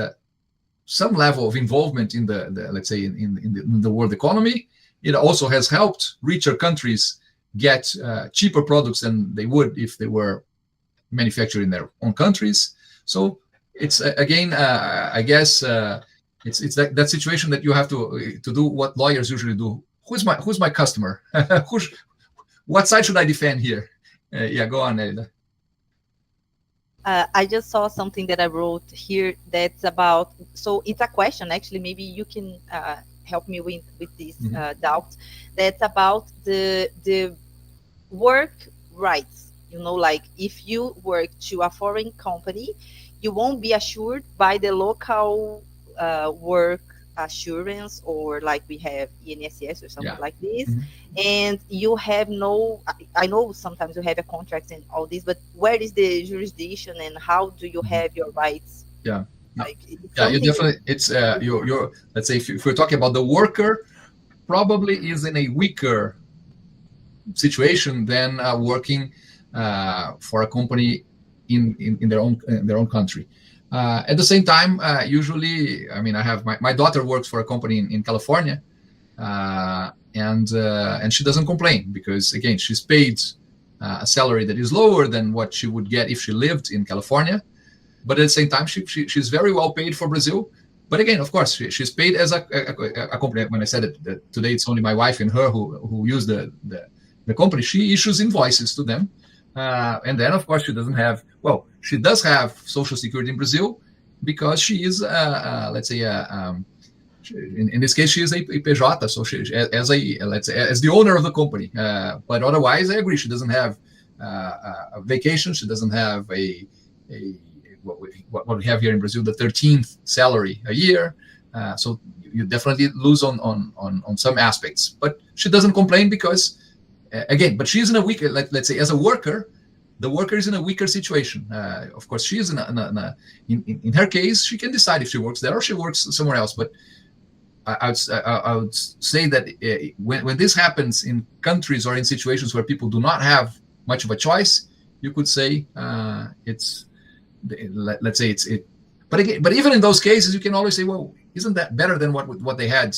some level of involvement in the let's say in the world economy. It also has helped richer countries get cheaper products than they would if they were manufactured in their own countries. So it's again, I guess it's that situation that you have to do what lawyers usually do. Who's my customer? What side should I defend here? Yeah, go on, Elida. I just saw something that I wrote here that's about, so it's a question, actually, maybe you can help me with this doubt. That's about the work rights. Like if you work to a foreign company, you won't be assured by the local work assurance, or like we have INSS or something like this. And you have no, I know sometimes you have a contract and all this, but where is the jurisdiction and how do you have your rights? Like, you definitely, it's your let's say if we're talking about the worker, probably is in a weaker situation than working for a company in their own country. At the same time, usually, I mean, I have my daughter works for a company in California, and she doesn't complain because, again, she's paid a salary that is lower than what she would get if she lived in California. But at the same time, she's very well paid for Brazil. But again, of course, she's paid as a company. When I said that today it's only my wife and her who use the company, she issues invoices to them. And then, of course, she doesn't have, well, she does have Social Security in Brazil because she is, let's say, in this case, she is a PJ, so she, as the owner of the company. But otherwise, I agree, she doesn't have a vacation, she doesn't have what we have here in Brazil, the 13th salary a year. So you definitely lose on some aspects. But she doesn't complain because, again, but she's in a weaker, let's say, as a worker, the worker is in a weaker situation. Of course, she is in her case, she can decide if she works there or she works somewhere else. But I would say that when this happens in countries or in situations where people do not have much of a choice, you could say it's, let's say it's. But again, but even in those cases, you can always say, well, isn't that better than what they had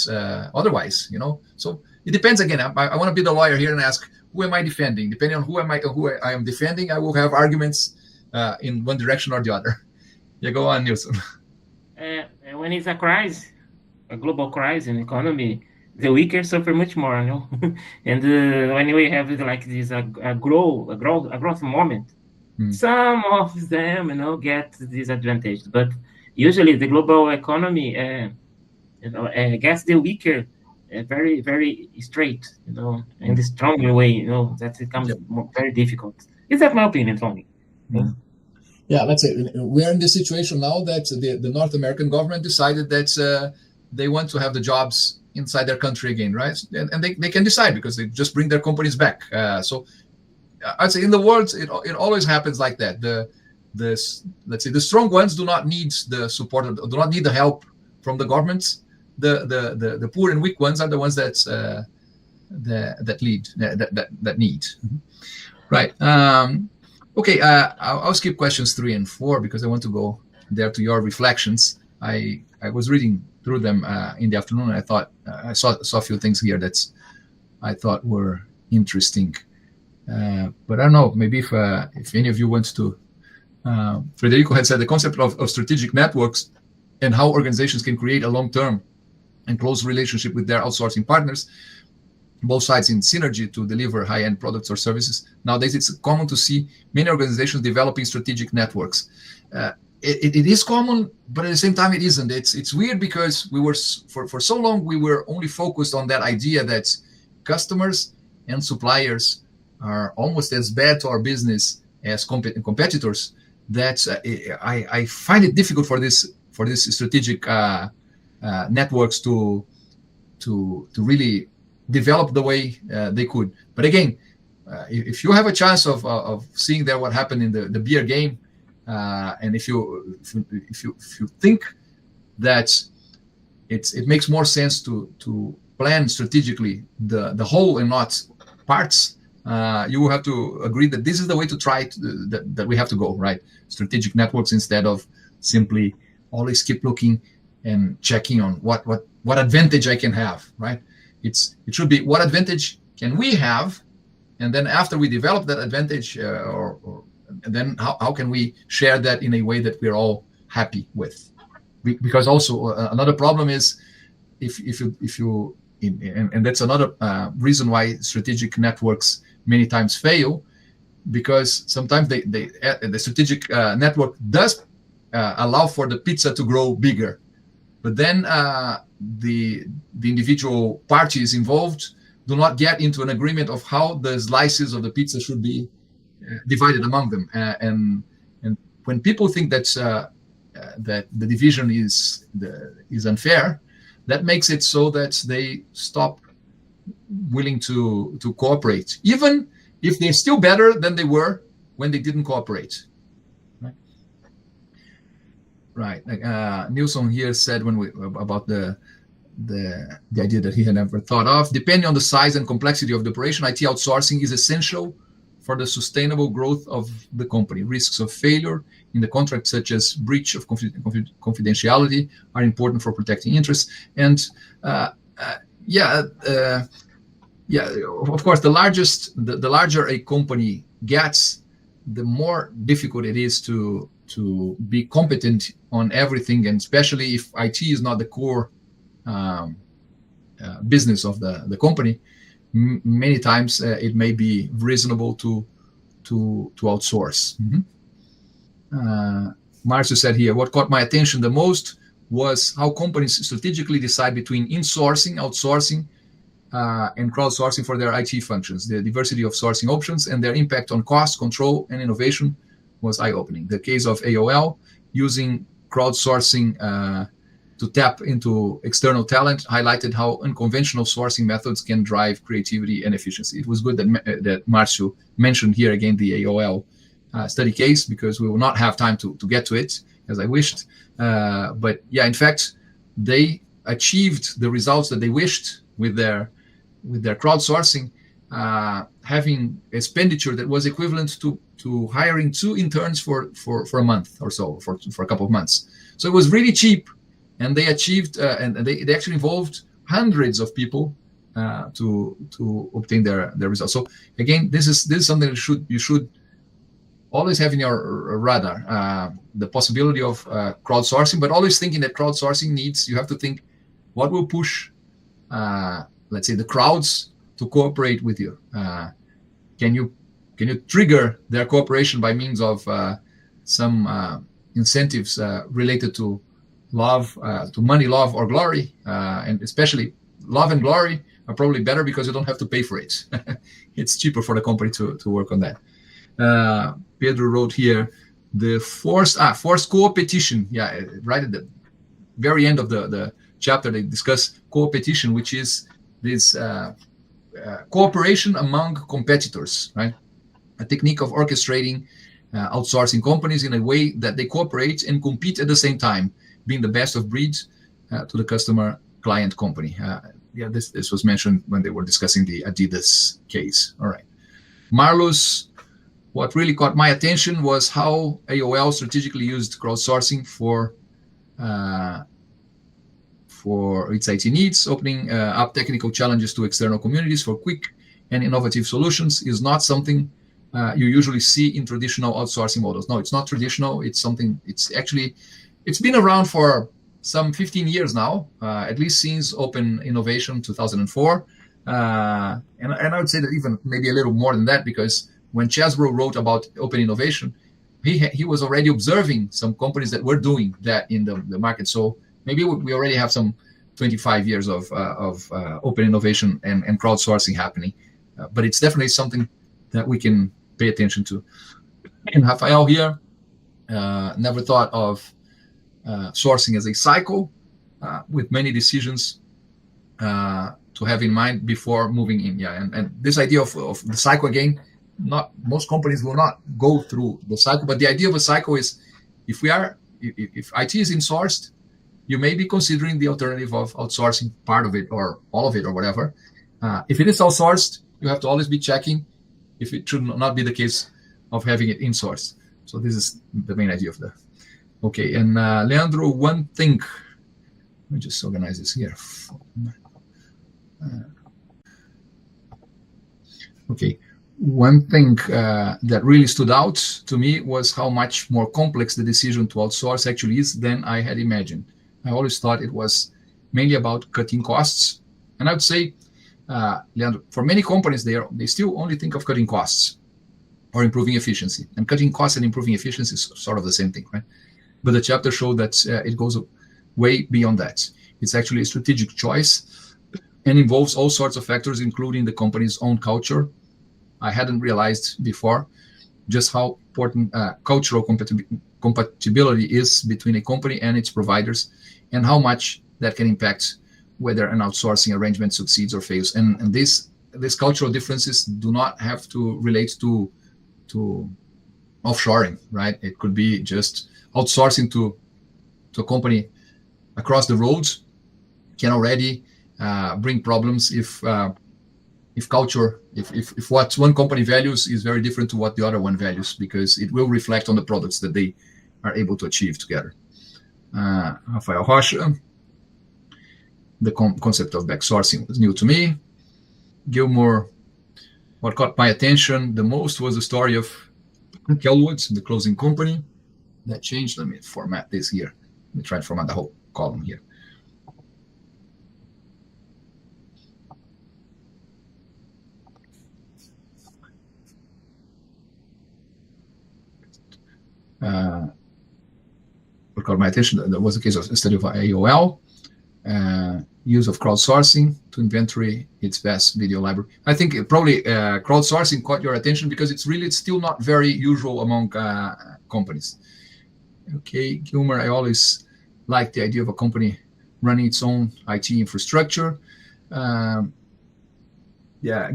otherwise? You know, so. It depends. Again, I want to be the lawyer here and ask, who am I defending? Depending on who I am defending, I will have arguments in one direction or the other. Yeah, go on, Nilsson. When it's a crisis, a global crisis in the economy, the weaker suffer much more, you know. And when we have like this a growth moment, some of them, you know, get disadvantaged. But usually the global economy gets the weaker. Very, very straight, you know, in the stronger way, you know, that becomes very difficult. Is that my opinion, Tony? Yeah, let's say we're in this situation now that the North American government decided that they want to have the jobs inside their country again, right? And they can decide because they just bring their companies back. So I'd say in the world, it always happens like that. Let's say the strong ones do not need the support, do not need the help from the governments. The poor and weak ones are the ones that need. Right. Okay. I'll skip questions 3 and 4 because I want to go there to your reflections. I was reading through them in the afternoon, and I thought I saw a few things here that I thought were interesting. But I don't know. Maybe if any of you want to. Frederico had said the concept of strategic networks and how organizations can create a long-term and close relationship with their outsourcing partners, both sides in synergy to deliver high-end products or services. Nowadays, it's common to see many organizations developing strategic networks. It is common, but at the same time, it isn't. It's weird because we were for so long we were only focused on that idea that customers and suppliers are almost as bad to our business as competitors. That I find it difficult for this strategic networks to really develop the way they could. But again, if you have a chance of seeing there what happened in the beer game, and if you think that it makes more sense to plan strategically the whole and not parts, you will have to agree that this is the way to try that we have to go, right? Strategic networks instead of simply always keep looking and checking on what advantage I can have, right? It should be what advantage can we have, and then after we develop that advantage, or then how can we share that in a way that we're all happy with? Because also another problem is if you and that's another reason why strategic networks many times fail, because sometimes the strategic network does allow for the pizza to grow bigger. But then the individual parties involved do not get into an agreement of how the slices of the pizza should be divided among them. And when people think that the division is unfair, that makes it so that they stop willing to cooperate, even if they're still better than they were when they didn't cooperate. Right. Nilsson here said about the idea that he had never thought of. Depending on the size and complexity of the operation, IT outsourcing is essential for the sustainable growth of the company. Risks of failure in the contract, such as breach of confidentiality, are important for protecting interests. And of course, the larger a company gets, the more difficult it is to be competent on everything, and especially if IT is not the core business of the company. Many times it may be reasonable to outsource. Marcio said here, what caught my attention the most was how companies strategically decide between insourcing, outsourcing, and crowdsourcing for their IT functions. The diversity of sourcing options and their impact on cost, control, and innovation was eye-opening. The case of AOL using crowdsourcing to tap into external talent highlighted how unconventional sourcing methods can drive creativity and efficiency. It was good that Marcio mentioned here again the AOL study case, because we will not have time to get to it as I wished. But yeah, in fact, they achieved the results that they wished with their crowdsourcing, having expenditure that was equivalent to hiring 2 interns for a month or so, for a couple of months. So it was really cheap, and they achieved, and they actually involved hundreds of people to obtain their results. So again, this is something that you should always have in your radar, the possibility of crowdsourcing, but always thinking that crowdsourcing you have to think what will push, let's say, the crowds to cooperate with you. Can you trigger their cooperation by means of some incentives related to love, to money, love, or glory? And especially love and glory are probably better because you don't have to pay for it. It's cheaper for the company to work on that. Pedro wrote here, the forced co-opetition. Yeah, right at the very end of the chapter, they discuss co-opetition, which is this cooperation among competitors, right? A technique of orchestrating outsourcing companies in a way that they cooperate and compete at the same time, being the best of breed to the customer client company. This was mentioned when they were discussing the Adidas case. All right. Marlos, what really caught my attention was how AOL strategically used crowdsourcing for its IT needs. Opening up technical challenges to external communities for quick and innovative solutions is not something you usually see in traditional outsourcing models. No, it's not traditional. It's been around for some 15 years now, at least since Open Innovation 2004. And I would say that even maybe a little more than that, because when Chesbrough wrote about Open Innovation, he was already observing some companies that were doing that in the market. So maybe we already have some 25 years of open innovation and crowdsourcing happening. But it's definitely something that we can pay attention to. And Rafael here never thought of sourcing as a cycle with many decisions to have in mind before moving in. Yeah, and this idea of the cycle again, not most companies will not go through the cycle, but the idea of a cycle is if IT is insourced, you may be considering the alternative of outsourcing part of it or all of it or whatever. If it is outsourced, you have to always be checking if it should not be the case of having it insourced. So this is the main idea of that. Okay, and Leandro, one thing, let me just organize this here. Okay, one thing that really stood out to me was how much more complex the decision to outsource actually is than I had imagined. I always thought it was mainly about cutting costs. And I would say, Leandro, for many companies, they still only think of cutting costs or improving efficiency. And cutting costs and improving efficiency is sort of the same thing, right? But the chapter showed that it goes way beyond that. It's actually a strategic choice and involves all sorts of factors, including the company's own culture. I hadn't realized before just how important cultural compatibility is between a company and its providers, and how much that can impact whether an outsourcing arrangement succeeds or fails. And these cultural differences do not have to relate to offshoring, right? It could be just outsourcing to a company across the road can already bring problems if culture, if what one company values is very different to what the other one values, because it will reflect on the products that they are able to achieve together. Rafael Rocha, the concept of backsourcing was new to me. Gilmore, what caught my attention the most was the story of Kelwood, the closing company. That changed. Let me format this here. Let me try and format the whole column here. What caught my attention, that was the case of a study of AOL, use of crowdsourcing to inventory its best video library. I think probably crowdsourcing caught your attention because it's still not very usual among companies. Okay, Gilmer, I always like the idea of a company running its own IT infrastructure. Yeah,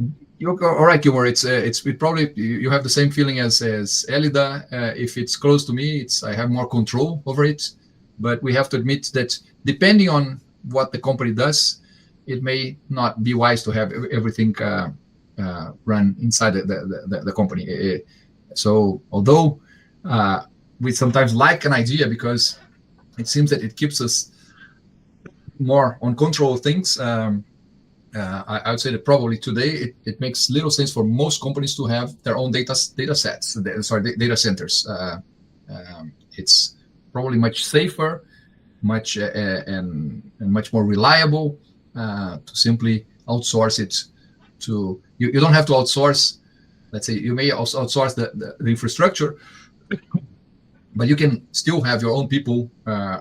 all right, Gilmer. It probably, you have the same feeling as Elida. If it's close to me, I have more control over it. But we have to admit that depending on what the company does, it may not be wise to have everything run inside the company. So although we sometimes like an idea because it seems that it keeps us more on control of things, I would say that probably today it makes little sense for most companies to have their own data centers. It's probably much safer, and much more reliable to simply outsource it to. You don't have to outsource. Let's say you may also outsource the infrastructure, but you can still have your own people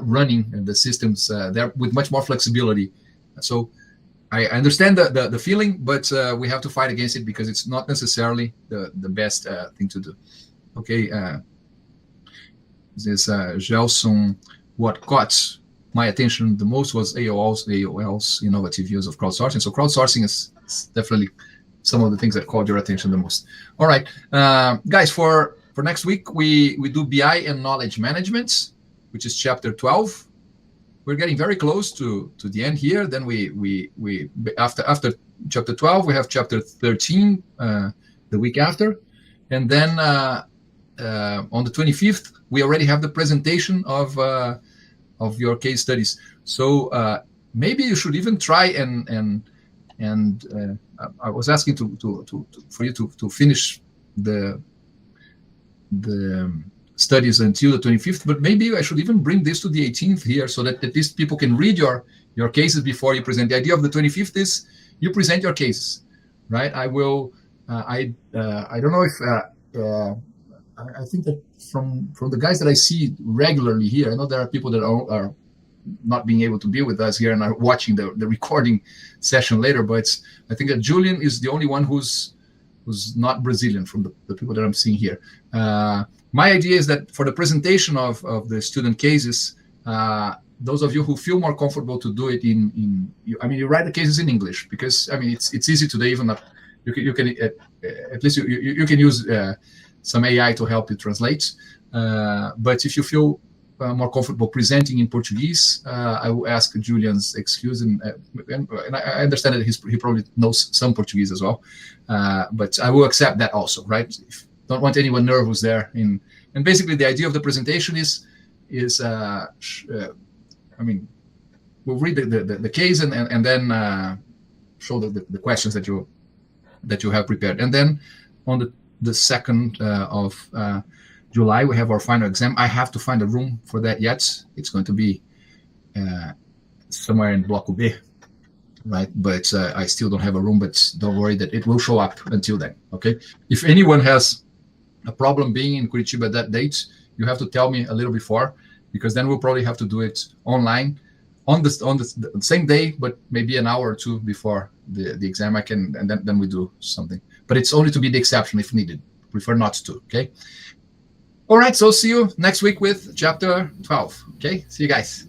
running the systems there with much more flexibility. So I understand the feeling, but we have to fight against it because it's not necessarily the best thing to do. Okay, this Gelson, what caught my attention the most was AOL's innovative use of crowdsourcing. So crowdsourcing is definitely some of the things that caught your attention the most. All right, guys, for next week, we do BI and knowledge management, which is chapter 12. We're getting very close to the end here. Then we after chapter 12, we have chapter 13 the week after. And then on the 25th, we already have the presentation of your case studies. So maybe you should even try and I was asking for you to finish the studies until the 25th, but maybe I should even bring this to the 18th here so that at least people can read your cases before you present. The idea of the 25th is you present your cases, right? I will. I don't know if I think that from the guys that I see regularly here, I know there are people that are not being able to be with us here and are watching the recording session later, but I think that Julian is the only one who's not Brazilian from the people that I'm seeing here. My idea is that for the presentation of the student cases, those of you who feel more comfortable to do it you write the cases in English because it's easy today. Even you can at least you can use some AI to help you translate. But if you feel more comfortable presenting in Portuguese, I will ask Julian's excuse, and I understand that he probably knows some Portuguese as well. But I will accept that also, right? Don't want anyone nervous there. And basically, the idea of the presentation is we'll read the case and then show the questions that you have prepared. And then on the 2nd of July, we have our final exam. I have to find a room for that yet. It's going to be somewhere in Bloco B, right? But I still don't have a room, but don't worry that it will show up until then, okay? If anyone has a problem being in Curitiba that date, you have to tell me a little before, because then we'll probably have to do it online on the same day, but maybe an hour or two before the exam. And then we do something. But it's only to be the exception if needed. Prefer not to, okay? All right, so see you next week with chapter 12. Okay, see you guys.